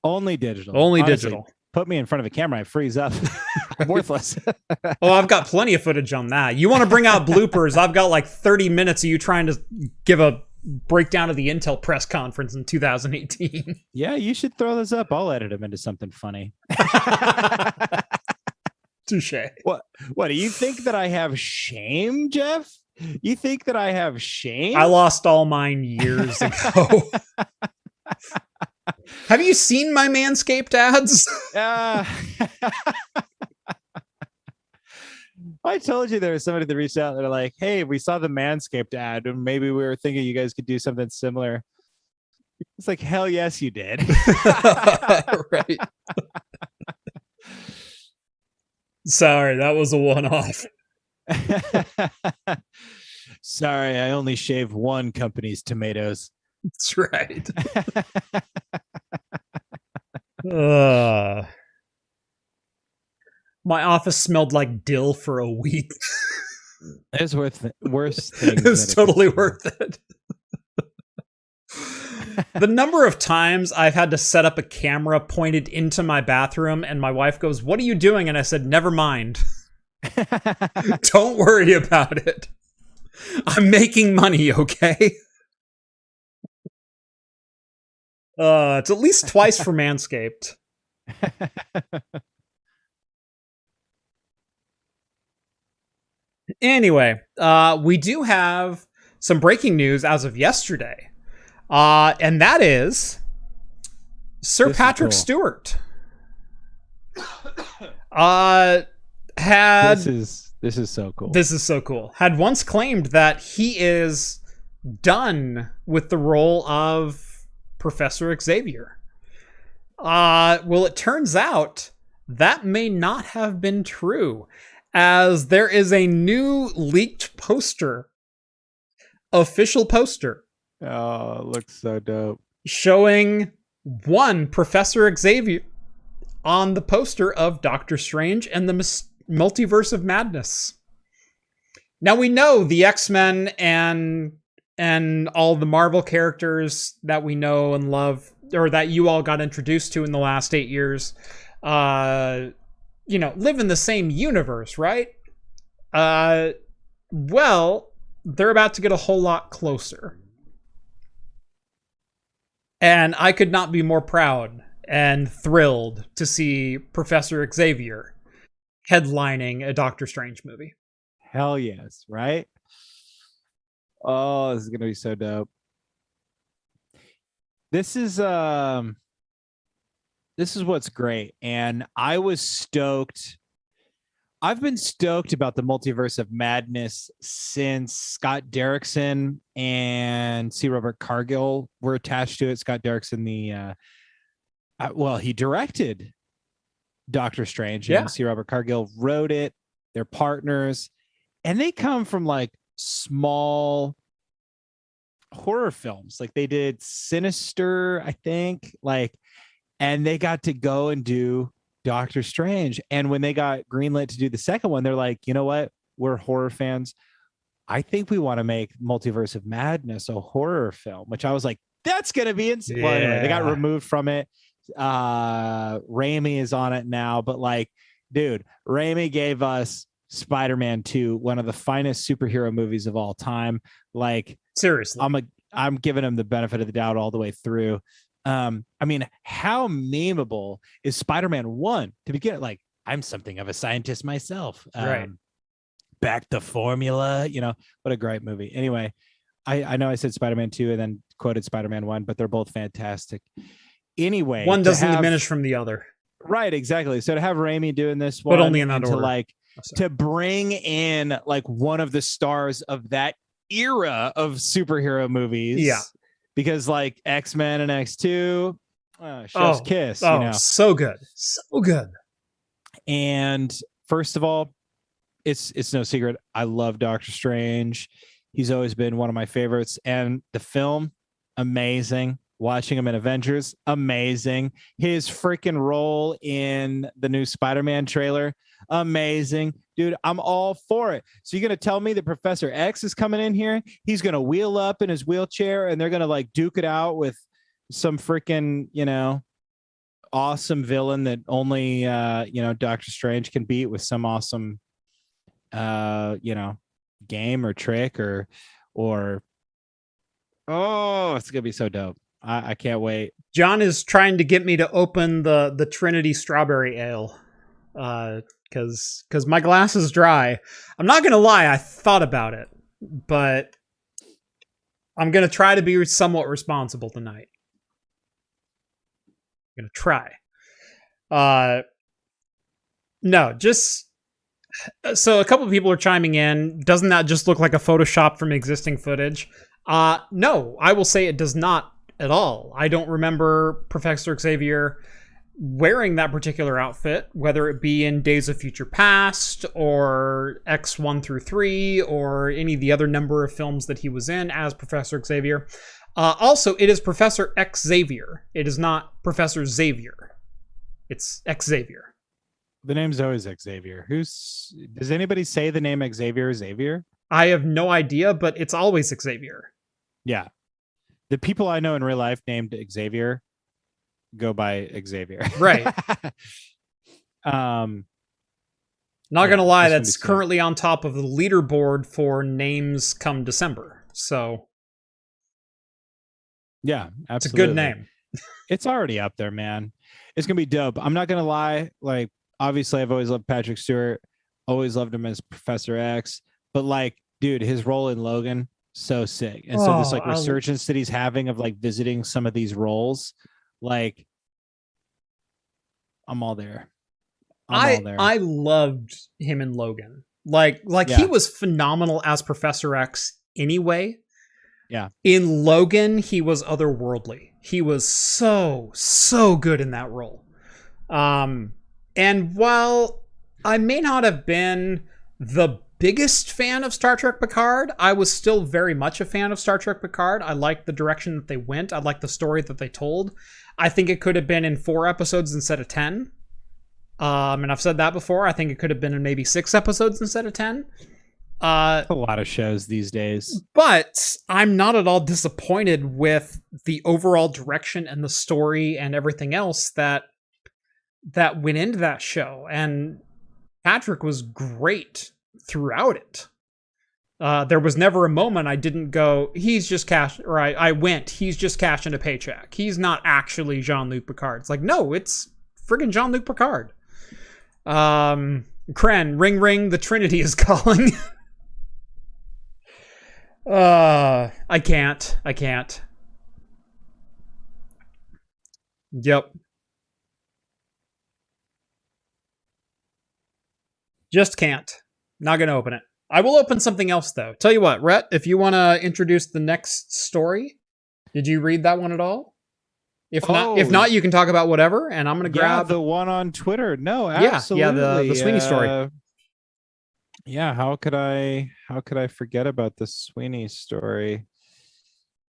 Only digital. Only Honestly, digital. Put me in front of a camera, I freeze up. I'm worthless. Oh, I've got plenty of footage on that. You want to bring out bloopers? I've got like 30 minutes of you trying to give a breakdown of the Intel press conference in 2018. Yeah, you should throw those up. I'll edit them into something funny. Touche. What do you think that I have shame, Jeff? You think that I have shame? I lost all mine years ago. Have you seen my Manscaped ads? I told you there was somebody that reached out. They're like, "Hey, we saw the Manscaped ad, and maybe we were thinking you guys could do something similar." It's like, hell yes, you did. Right. Sorry, that was a one-off. Sorry, I only shave one company's tomatoes. That's right. My office smelled like dill for a week. It's worse things. It's totally worth it. The number of times I've had to set up a camera pointed into my bathroom and my wife goes, "What are you doing?" And I said, "Never mind. Don't worry about it. I'm making money, okay?" It's at least twice for Manscaped. Anyway, we do have some breaking news as of yesterday. And that is Sir Patrick Stewart had this is so cool. This is so cool. Had once claimed that he is done with the role of Professor Xavier. Well, it turns out that may not have been true, as there is a new leaked poster, official poster. Oh, it looks so dope. Showing one Professor Xavier on the poster of Doctor Strange and the Multiverse of Madness. Now we know the X-Men and all the Marvel characters that we know and love, or that you all got introduced to in the last 8 years, live in the same universe, right? Well, they're about to get a whole lot closer. And I could not be more proud and thrilled to see Professor Xavier headlining a Doctor Strange movie. Hell yes, right? Oh, this is going to be so dope. This is what's great. And I was stoked. I've been stoked about the Multiverse of Madness since Scott Derrickson and C. Robert Cargill were attached to it. Scott Derrickson, Well, he directed Doctor Strange, Yeah. and C. Robert Cargill wrote it. They're partners, and they come from like small horror films. Like they did Sinister, I think, like, and they got to go and do Doctor Strange. And when they got greenlit to do the second one, they're like, you know what? We're horror fans. I think we want to make Multiverse of Madness a horror film, which I was like, that's going to be insane. Yeah. Well, anyway, they got removed from it. Raimi is on it now, but like, dude, Raimi gave us Spider-Man 2, one of the finest superhero movies of all time. Like, seriously, I'm giving him the benefit of the doubt all the way through. I mean, how memeable is Spider-Man 1 to begin? Like, I'm something of a scientist myself. Right. Back to formula, you know, what a great movie. Anyway, I know I said Spider-Man 2 and then quoted Spider-Man 1, but they're both fantastic. Anyway, one doesn't diminish from the other. Right, exactly. So to have Raimi doing this one, but only in that order. To like to bring in like one of the stars of that era of superhero movies. Yeah. Because like X-Men and X2, chef's kiss. Oh, you know? So good. So good. And first of all, it's no secret, I love Doctor Strange. He's always been one of my favorites. And the film, amazing. Watching him in Avengers, amazing. His freaking role in the new Spider-Man trailer, amazing. Dude, I'm all for it. So you're going to tell me that Professor X is coming in here? He's going to wheel up in his wheelchair and they're going to like duke it out with some freaking, you know, awesome villain that only, you know, Doctor Strange can beat with some awesome, you know, game or trick or, oh, it's going to be so dope. I can't wait. John is trying to get me to open the Trinity Strawberry Ale. Because my glass is dry. I'm not going to lie, I thought about it, but I'm going to try to be somewhat responsible tonight. I'm going to try. No, just... So a couple of people are chiming in. Doesn't that just look like a Photoshop from existing footage? No, I will say it does not at all. I don't remember Professor Xavier wearing that particular outfit, whether it be in Days of Future Past or X1 through 3 or any of the other number of films that he was in as Professor Xavier. Also, it is Professor Xavier. It is not Professor Xavier. It's Xavier. The name's always Xavier. Does anybody say the name Xavier? I have no idea, but it's always Xavier. Yeah. The people I know in real life named Xavier go by Xavier. Right. Not gonna lie, that's currently on top of the leaderboard for names come December. So yeah, absolutely. It's a good name. It's already up there, man. It's gonna be dope. I'm not gonna lie, like obviously I've always loved Patrick Stewart, always loved him as Professor X, but like, dude, his role in Logan, so sick. And so this like resurgence that he's having of like visiting some of these roles, like I'm all there. I loved him in Logan. Like he was phenomenal as Professor X anyway. Yeah. In Logan, he was otherworldly. He was so good in that role. And while I may not have been the biggest fan of Star Trek Picard, I was still very much a fan of Star Trek Picard. I liked the direction that they went. I liked the story that they told. I think it could have been in 4 episodes instead of 10. And I've said that before. I think it could have been in maybe 6 episodes instead of 10. A lot of shows these days. But I'm not at all disappointed with the overall direction and the story and everything else that went into that show. And Patrick was great throughout it. There was never a moment I didn't go, he's just cash, or I went, he's just cashing a paycheck. He's not actually Jean-Luc Picard. It's like, no, it's friggin' Jean-Luc Picard. Kren, ring ring, the Trinity is calling. I can't. Yep. Just can't. Not gonna open it. I will open something else though. Tell you what, Rhett, if you want to introduce the next story, did you read that one at all? If not, you can talk about whatever, and I'm gonna grab the one on Twitter. No, yeah, absolutely. the Sweeney story. Yeah, how could I forget about the Sweeney story?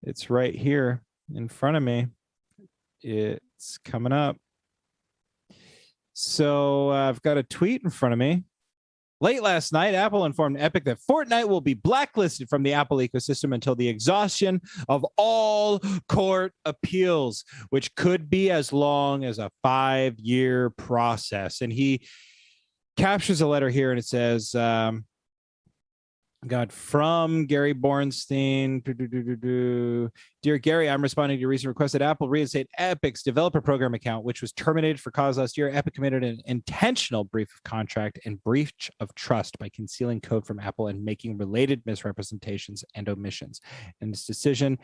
It's right here in front of me. It's coming up. So I've got a tweet in front of me. Late last night, Apple informed Epic that Fortnite will be blacklisted from the Apple ecosystem until the exhaustion of all court appeals, which could be as long as a 5-year process. And he captures a letter here, and it says, from Gary Bornstein. Dear Gary, I'm responding to your recent request that Apple reinstate Epic's developer program account, which was terminated for cause last year. Epic committed an intentional breach of contract and breach of trust by concealing code from Apple and making related misrepresentations and omissions. In this decision,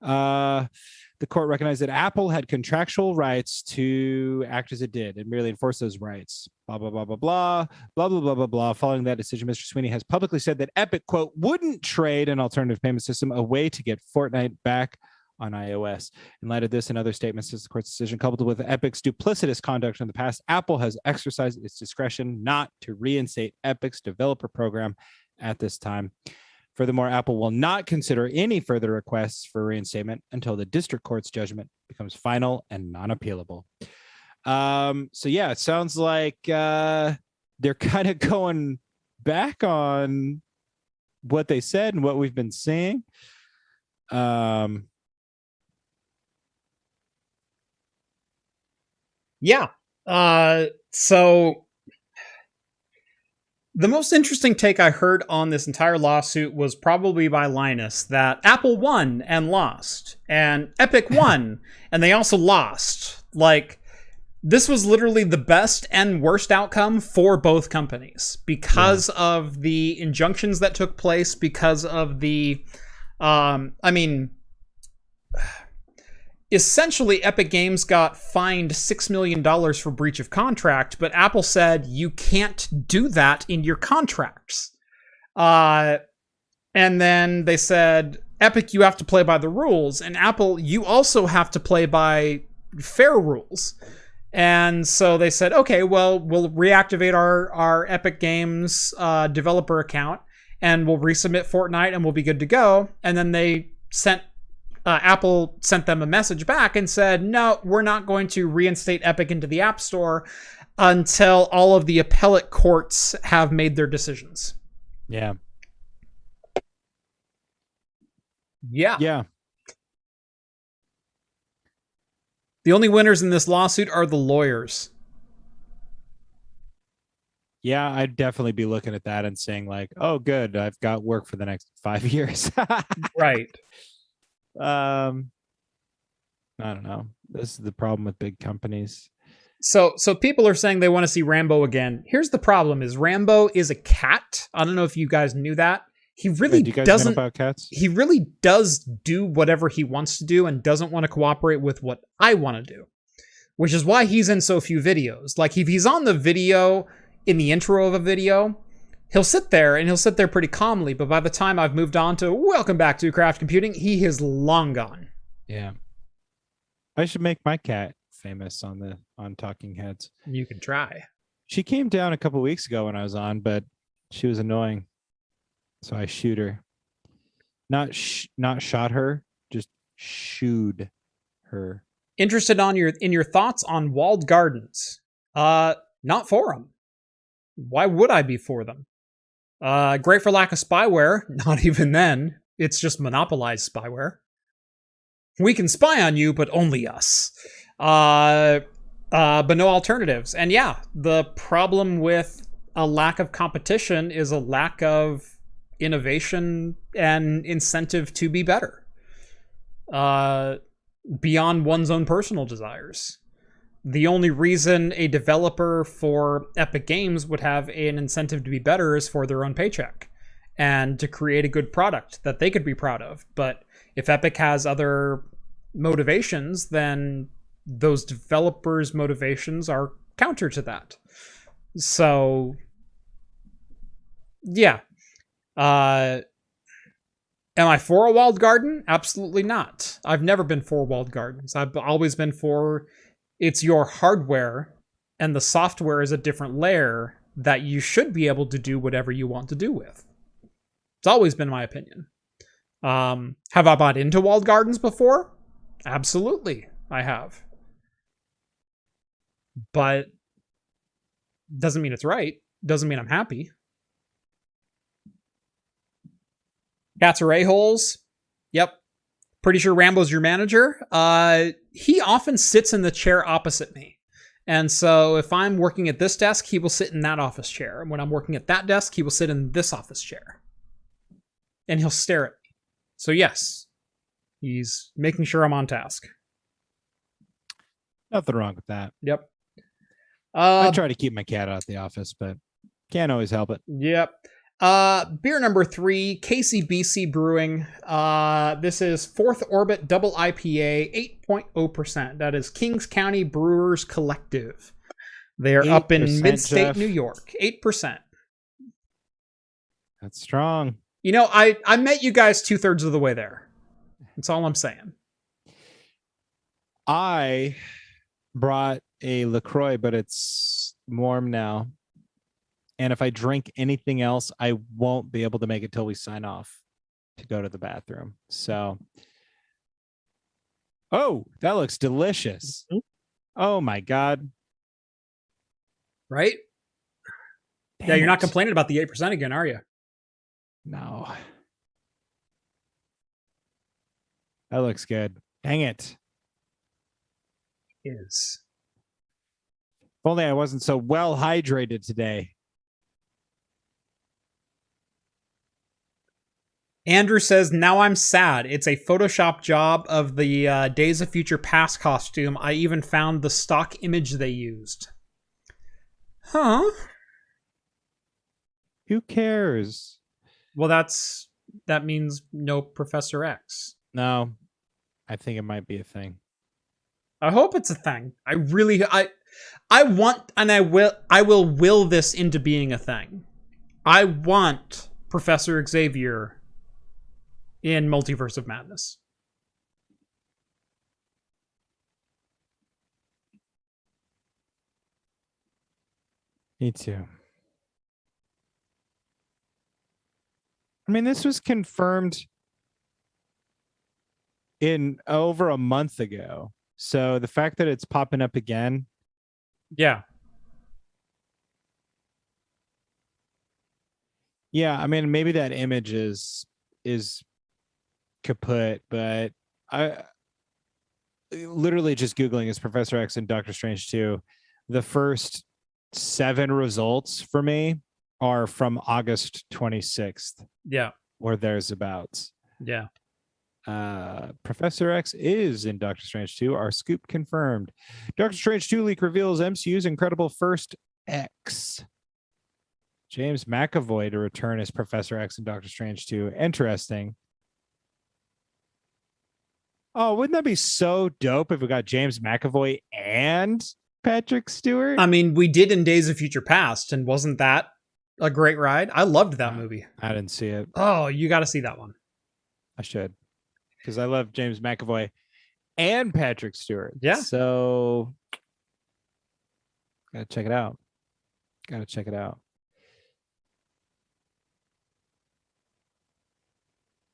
the court recognized that Apple had contractual rights to act as it did and merely enforce those rights. Blah, blah, blah, blah, blah, blah, blah, blah, blah, blah. Following that decision, Mr. Sweeney has publicly said that Epic, quote, wouldn't trade an alternative payment system, a way to get Fortnite back on iOS. In light of this and other statements since the court's decision, coupled with Epic's duplicitous conduct in the past, Apple has exercised its discretion not to reinstate Epic's developer program at this time. Furthermore, Apple will not consider any further requests for reinstatement until the district court's judgment becomes final and non-appealable. So yeah, it sounds like they're kind of going back on what they said and what we've been seeing. Yeah. So the most interesting take I heard on this entire lawsuit was probably by Linus, that Apple won and lost, and Epic won, and they also lost. Like, this was literally the best and worst outcome for both companies because of the injunctions that took place, because of the, essentially, Epic Games got fined $6 million for breach of contract, but Apple said you can't do that in your contracts. And then they said, Epic, you have to play by the rules, and Apple, you also have to play by fair rules. And so they said, okay, well, we'll reactivate our Epic Games developer account, and we'll resubmit Fortnite, and we'll be good to go. And then they Apple sent them a message back and said, no, we're not going to reinstate Epic into the App Store until all of the appellate courts have made their decisions. Yeah. Yeah. The only winners in this lawsuit are the lawyers. Yeah, I'd definitely be looking at that and saying like, oh, good, I've got work for the next 5 years. Right. I don't know. This is the problem with big companies. So people are saying they want to see Rambo again. Here's the problem: is Rambo is a cat. I don't know if you guys knew that. He really do you guys doesn't. know about cats? He really does do whatever he wants to do and doesn't want to cooperate with what I want to do, which is why he's in so few videos. Like, if he's on the video in the intro of a video, he'll sit there pretty calmly, but by the time I've moved on to welcome back to Craft Computing, he is long gone. Yeah. I should make my cat famous on Talking Heads. You can try. She came down a couple weeks ago when I was on, but she was annoying. So I shoot her. Not shot her, just shooed her. Interested in your thoughts on walled gardens. Not for them. Why would I be for them? Great for lack of spyware. Not even then. It's just monopolized spyware. We can spy on you, but only us. But no alternatives. And yeah, the problem with a lack of competition is a lack of innovation and incentive to be better. Beyond one's own personal desires. The only reason a developer for Epic Games would have an incentive to be better is for their own paycheck and to create a good product that they could be proud of. But if Epic has other motivations, then those developers' motivations are counter to that. So, yeah. Am I for a walled garden? Absolutely not. I've never been for walled gardens. I've always been for it's your hardware and the software is a different layer that you should be able to do whatever you want to do with. It's always been my opinion. Have I bought into walled gardens before? Absolutely, I have. But doesn't mean it's right. Doesn't mean I'm happy. Cats are a-holes. Yep. Pretty sure Rambo's your manager. He often sits in the chair opposite me. And so if I'm working at this desk, he will sit in that office chair. And when I'm working at that desk, he will sit in this office chair. And he'll stare at me. So yes, he's making sure I'm on task. Nothing wrong with that. Yep. I try to keep my cat out of the office, but can't always help it. Yep. Beer number 3, KCBC Brewing. This is Fourth Orbit Double IPA, 8.0%. That is Kings County Brewers Collective. They are up in mid-state Jeff. New York. 8%. That's strong. You know, I met you guys 2/3 of the way there. That's all I'm saying. I brought a LaCroix, but it's warm now. And if I drink anything else, I won't be able to make it till we sign off to go to the bathroom. So, oh, that looks delicious. Mm-hmm. Oh my God. Right? Damn yeah, you're not complaining about the 8% again, are you? No. That looks good. Dang it. It is. If only I wasn't so well hydrated today. Andrew says, now I'm sad. It's a Photoshop job of the Days of Future Past costume. I even found the stock image they used. Huh? Who cares? Well, that means no Professor X. No, I think it might be a thing. I hope it's a thing. I want, and I will will this into being a thing. I want Professor Xavier in Multiverse of Madness. Me too. I mean, this was confirmed in over a month ago. So the fact that it's popping up again. Yeah. Yeah, I mean, maybe that image is kaput, but I literally just Googling is Professor X and Doctor Strange 2. The first 7 results for me are from August 26th. Yeah. Or thereabouts. Yeah. Professor X is in Doctor Strange 2. Our scoop confirmed. Doctor Strange 2 leak reveals MCU's incredible first X. James McAvoy to return as Professor X in Doctor Strange 2. Interesting. Oh, wouldn't that be so dope if we got James McAvoy and Patrick Stewart? I mean, we did in Days of Future Past, and wasn't that a great ride? I loved that movie. I didn't see it. Oh, you got to see that one. I should, because I love James McAvoy and Patrick Stewart. Yeah. So, gotta check it out.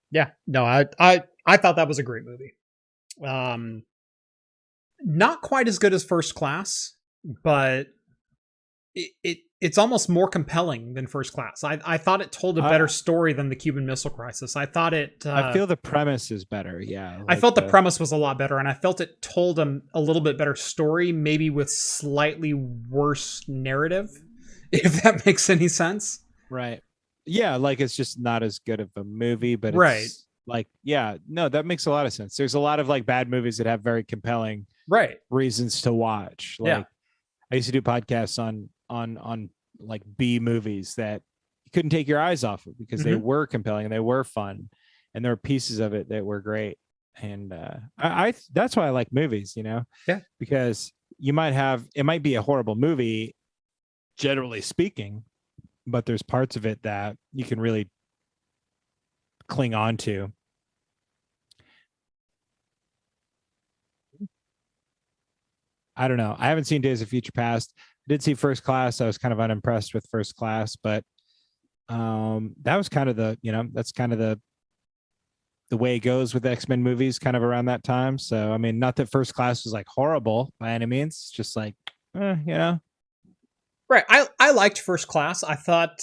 Yeah. No, I thought that was a great movie. Not quite as good as First Class, but it's almost more compelling than First Class. I thought it told a better story than the Cuban Missile Crisis. I thought it. I feel the premise is better. Yeah, like I felt the premise was a lot better, and I felt it told a little bit better story, maybe with slightly worse narrative, if that makes any sense. Right. Yeah, like it's just not as good of a movie, but right. It's like, yeah, no, that makes a lot of sense. There's a lot of like bad movies that have very compelling reasons to watch. Like I used to do podcasts on like B movies that you couldn't take your eyes off of because they were compelling and they were fun and there were pieces of it that were great. And I that's why I like movies, you know? Yeah. Because it might be a horrible movie, generally speaking, but there's parts of it that you can really cling on to. I don't know. I haven't seen Days of Future Past. I did see First Class. I was kind of unimpressed with First Class, but that was kind of that's kind of the way it goes with X-Men movies kind of around that time. So, I mean, not that First Class was like horrible by any means. It's just like, Right. I liked First Class. I thought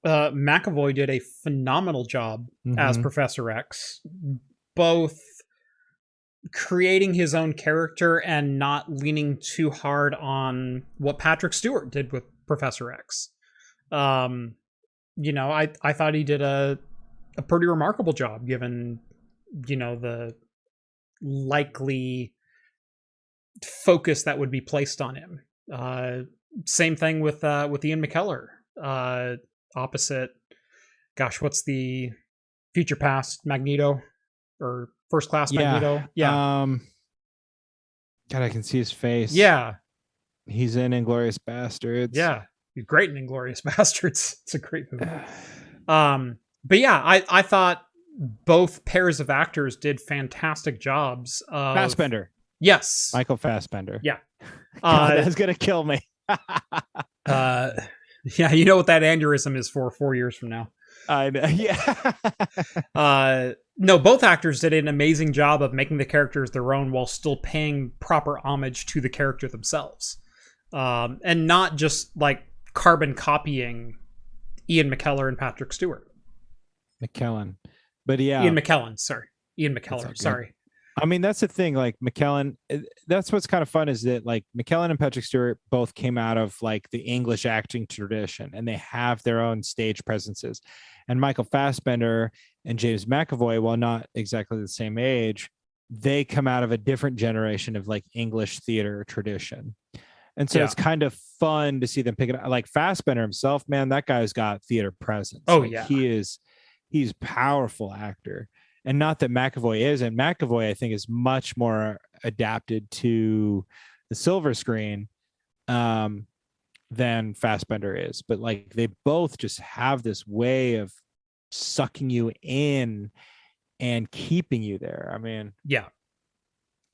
McAvoy did a phenomenal job as Professor X, both creating his own character and not leaning too hard on what Patrick Stewart did with Professor X. I thought he did a pretty remarkable job given, the likely focus that would be placed on him. Same thing with Ian McKellar, opposite. Gosh, what's the Future Past Magneto or First Class Magneto? Yeah. God, I can see his face. Yeah. He's in Inglourious Bastards. Yeah. He's great in Inglourious Bastards. It's a great movie. But yeah, I thought both pairs of actors did fantastic jobs. Fassbender. Yes. Michael Fassbender. Yeah. God, that's going to kill me. Yeah, you know what that aneurysm is for 4 years from now. I know. Yeah. No, both actors did an amazing job of making the characters their own while still paying proper homage to the character themselves. And not just like carbon copying Ian McKellar and Patrick Stewart. McKellen. But yeah. Ian McKellen, sorry. Ian McKellar, sorry. I mean, that's the thing. Like McKellen, that's what's kind of fun is that like McKellen and Patrick Stewart both came out of like the English acting tradition and they have their own stage presences. And Michael Fassbender and James McAvoy, while not exactly the same age, they come out of a different generation of like English theater tradition. And so it's kind of fun to see them pick it up. Like Fassbender himself, man, that guy's got theater presence. Oh, like, yeah. He's a powerful actor. And not that McAvoy isn't. McAvoy, I think, is much more adapted to the silver screen than Fassbender is. But like they both just have this way of sucking you in and keeping you there. I mean, yeah.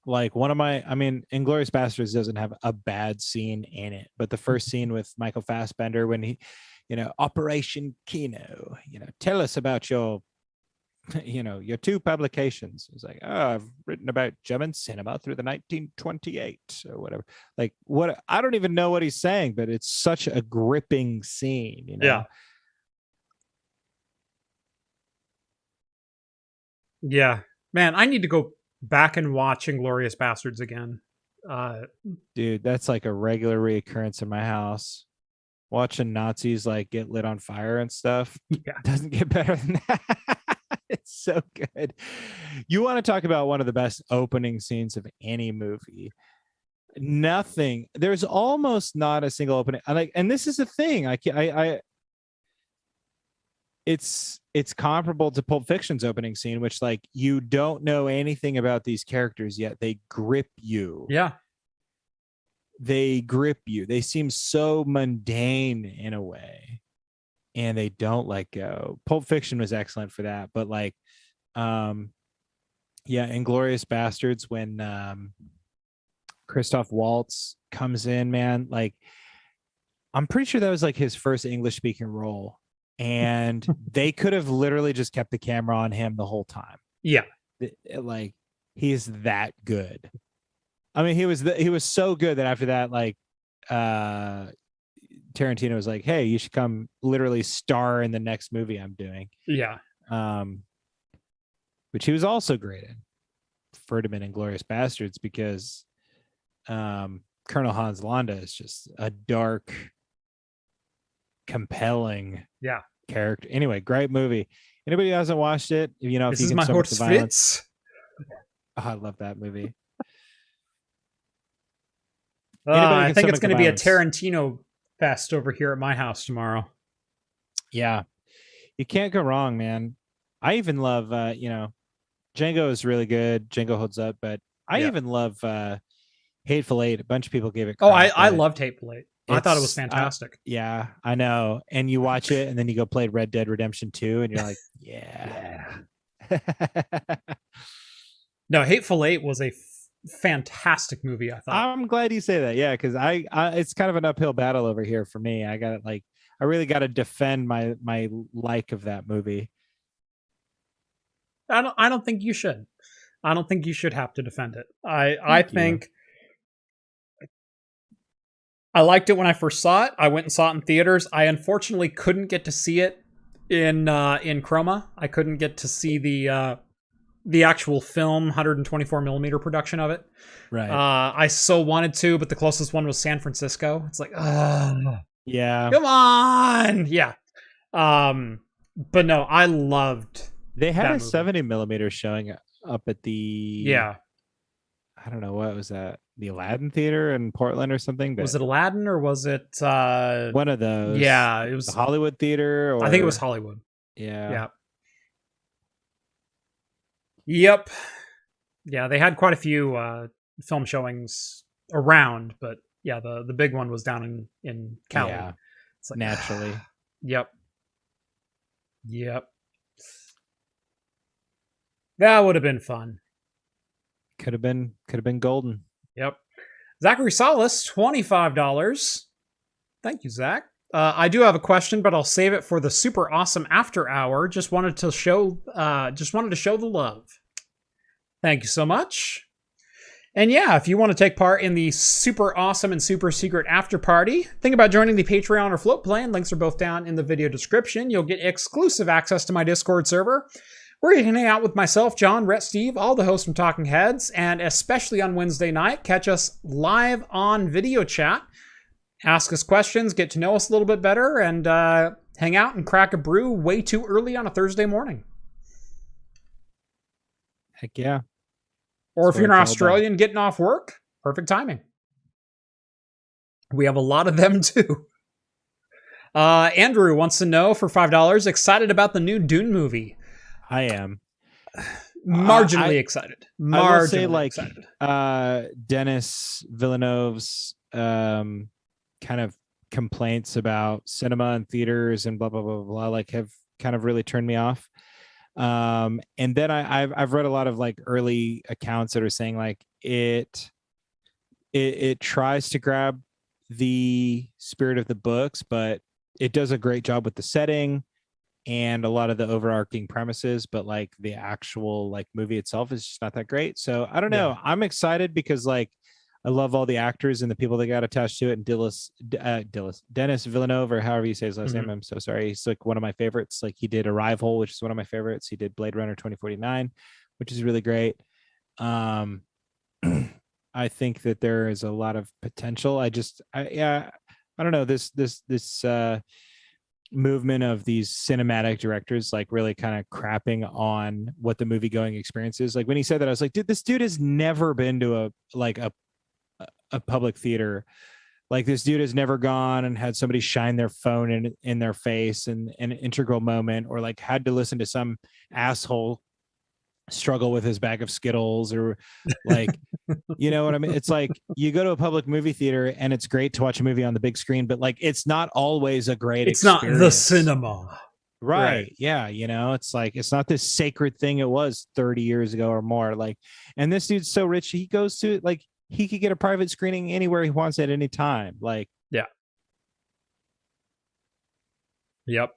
Like Inglourious Bastards doesn't have a bad scene in it, but the first scene with Michael Fassbender when he, Operation Kino, tell us about your two publications. It's like, I've written about German cinema through the 1928 or whatever. Like what? I don't even know what he's saying, but it's such a gripping scene. Yeah. Yeah, man, I need to go back and watch Inglourious Bastards again. Dude, that's like a regular reoccurrence in my house. Watching Nazis like get lit on fire and stuff. Yeah. Doesn't get better than that. It's so good. You want to talk about one of the best opening scenes of any movie? There's almost not a single opening. And this is the thing. It's comparable to Pulp Fiction's opening scene, which like you don't know anything about these characters yet. They grip you. Yeah. They grip you. They seem so mundane in a way. And they don't let go. Pulp Fiction was excellent for that. But like, Inglourious Bastards, when Christoph Waltz comes in, man, like, I'm pretty sure that was like his first English speaking role. And they could have literally just kept the camera on him the whole time. Yeah. Like, he's that good. I mean, he was so good that after that, like, Tarantino was like, hey, you should come literally star in the next movie I'm doing. Yeah. Which he was also great in. Preferred him in Inglourious Bastards because Colonel Hans Landa is just a dark, compelling character. Anyway, great movie. Anybody who hasn't watched it, this if you is can my stomach the violence. Fritz. Oh, I love that movie. I think it's going to be a Tarantino fest over here at my house tomorrow. Yeah, you can't go wrong, man. I even love, Django is really good. Django holds up, but I even love Hateful Eight. A bunch of people gave it crap. I loved Hateful Eight. I thought it was fantastic. Yeah, I know. And you watch it and then you go play Red Dead Redemption 2 and you're like, yeah. No, Hateful Eight was a fantastic movie, I thought. I'm glad you say that. Yeah, because I it's kind of an uphill battle over here for me. I got like I really got to defend my like of that movie. I don't think you should. I don't think you should have to defend it. I think I liked it when I first saw it. I went and saw it in theaters. I unfortunately couldn't get to see it in Chroma. I couldn't get to see the actual film 124 millimeter production of it. Right. I so wanted to, but the closest one was San Francisco. It's like, yeah, come on, yeah. But no, I loved. They had a 70 millimeter showing up at the I don't know what was that, the Aladdin Theater in Portland or something. Was it Aladdin or was it one of those? Yeah, it was the Hollywood Theater. Or... I think it was Hollywood. Yeah. Yep. Yeah, they had quite a few film showings around, but yeah, the big one was down in Cali. Yeah, it's like, naturally. Yep. That would have been fun. Could have been golden. Yep. Zachary Salas, $25. Thank you, Zach. I do have a question, but I'll save it for the super awesome after hour. Just wanted to show the love. Thank you so much. And yeah, if you want to take part in the super awesome and super secret after party, think about joining the Patreon or Float plan. Links are both down in the video description. You'll get exclusive access to my Discord server, where you can hang out with myself, John, Rhett, Steve, all the hosts from Talking Heads, and especially on Wednesday night, catch us live on video chat, ask us questions, get to know us a little bit better, and hang out and crack a brew way too early on a Thursday morning. Heck yeah. Or if you're an Australian getting off work, perfect timing. We have a lot of them too. Andrew wants to know for $5, excited about the new Dune movie. I am marginally excited. I will say, like, excited. Denis Villeneuve's kind of complaints about cinema and theaters and blah blah blah blah like have kind of really turned me off. And then I've read a lot of like early accounts that are saying like it tries to grab the spirit of the books, but it does a great job with the setting and a lot of the overarching premises, but like the actual like movie itself is just not that great. So I don't know. Yeah. I'm excited because like I love all the actors and the people that got attached to it. And Denis Villeneuve, or however you say his last name, I'm so sorry. He's like one of my favorites. Like he did Arrival, which is one of my favorites. He did Blade Runner 2049, which is really great. I think that there is a lot of potential. I don't know, this movement of these cinematic directors like really kind of crapping on what the movie going experience is. Like when he said that, I was like, dude, this dude has never been to a public theater. Like this dude has never gone and had somebody shine their phone in their face in an integral moment, or like had to listen to some asshole struggle with his bag of Skittles, or like, you know what I mean? It's like you go to a public movie theater and it's great to watch a movie on the big screen, but like it's not always a great experience. Not the cinema. Right. Yeah. You know, it's like it's not this sacred thing it was 30 years ago or more. Like, and this dude's so rich, he goes to like he could get a private screening anywhere he wants at any time. Like, yeah. Yep.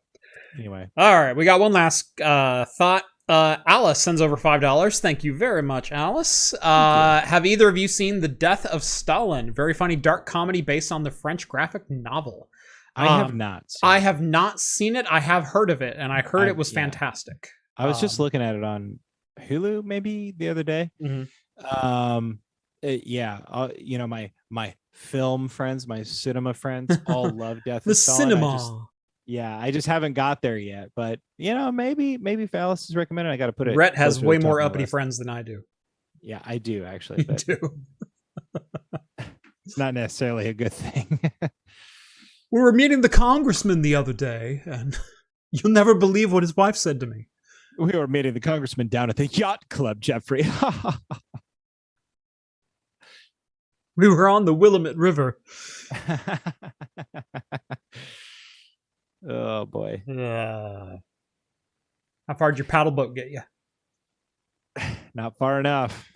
Anyway. All right. We got one last thought. Alice sends over $5. Thank you very much, Alice. Have either of you seen The Death of Stalin? Very funny dark comedy based on the French graphic novel. I have not. I have not seen it. I have heard of it, and I heard it was fantastic. I was just looking at it on Hulu maybe the other day. Mm-hmm. You know, my film friends, my cinema friends all love Death of Stalin. Cinema. I just haven't got there yet, but you know, maybe if Alice is recommended, I got to put it. Rhett has way more uppity friends than I do. Yeah, I do actually. But do. It's not necessarily a good thing. We were meeting the congressman the other day, and you'll never believe what his wife said to me. We were meeting the congressman down at the yacht club, Jeffrey. We were on the Willamette River. Oh boy. How far did your paddle boat get you? Not far enough.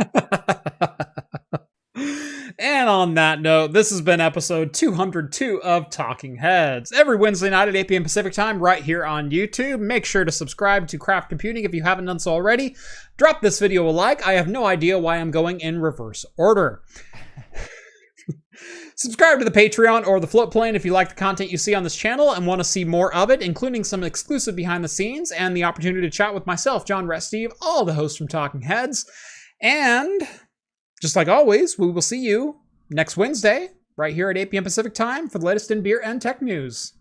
And on that note, this has been episode 202 of Talking Heads. Every Wednesday night at 8 p.m. Pacific time right here on YouTube. Make sure to subscribe to Craft Computing if you haven't done so already. Drop this video a like. I have no idea why I'm going in reverse order. Subscribe to the Patreon or the Float Plane if you like the content you see on this channel and want to see more of it, including some exclusive behind the scenes and the opportunity to chat with myself, John Resteve, all the hosts from Talking Heads. And just like always, we will see you next Wednesday right here at 8 p.m. Pacific time for the latest in beer and tech news.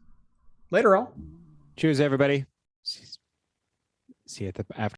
Later all. Cheers, everybody. See you at the after.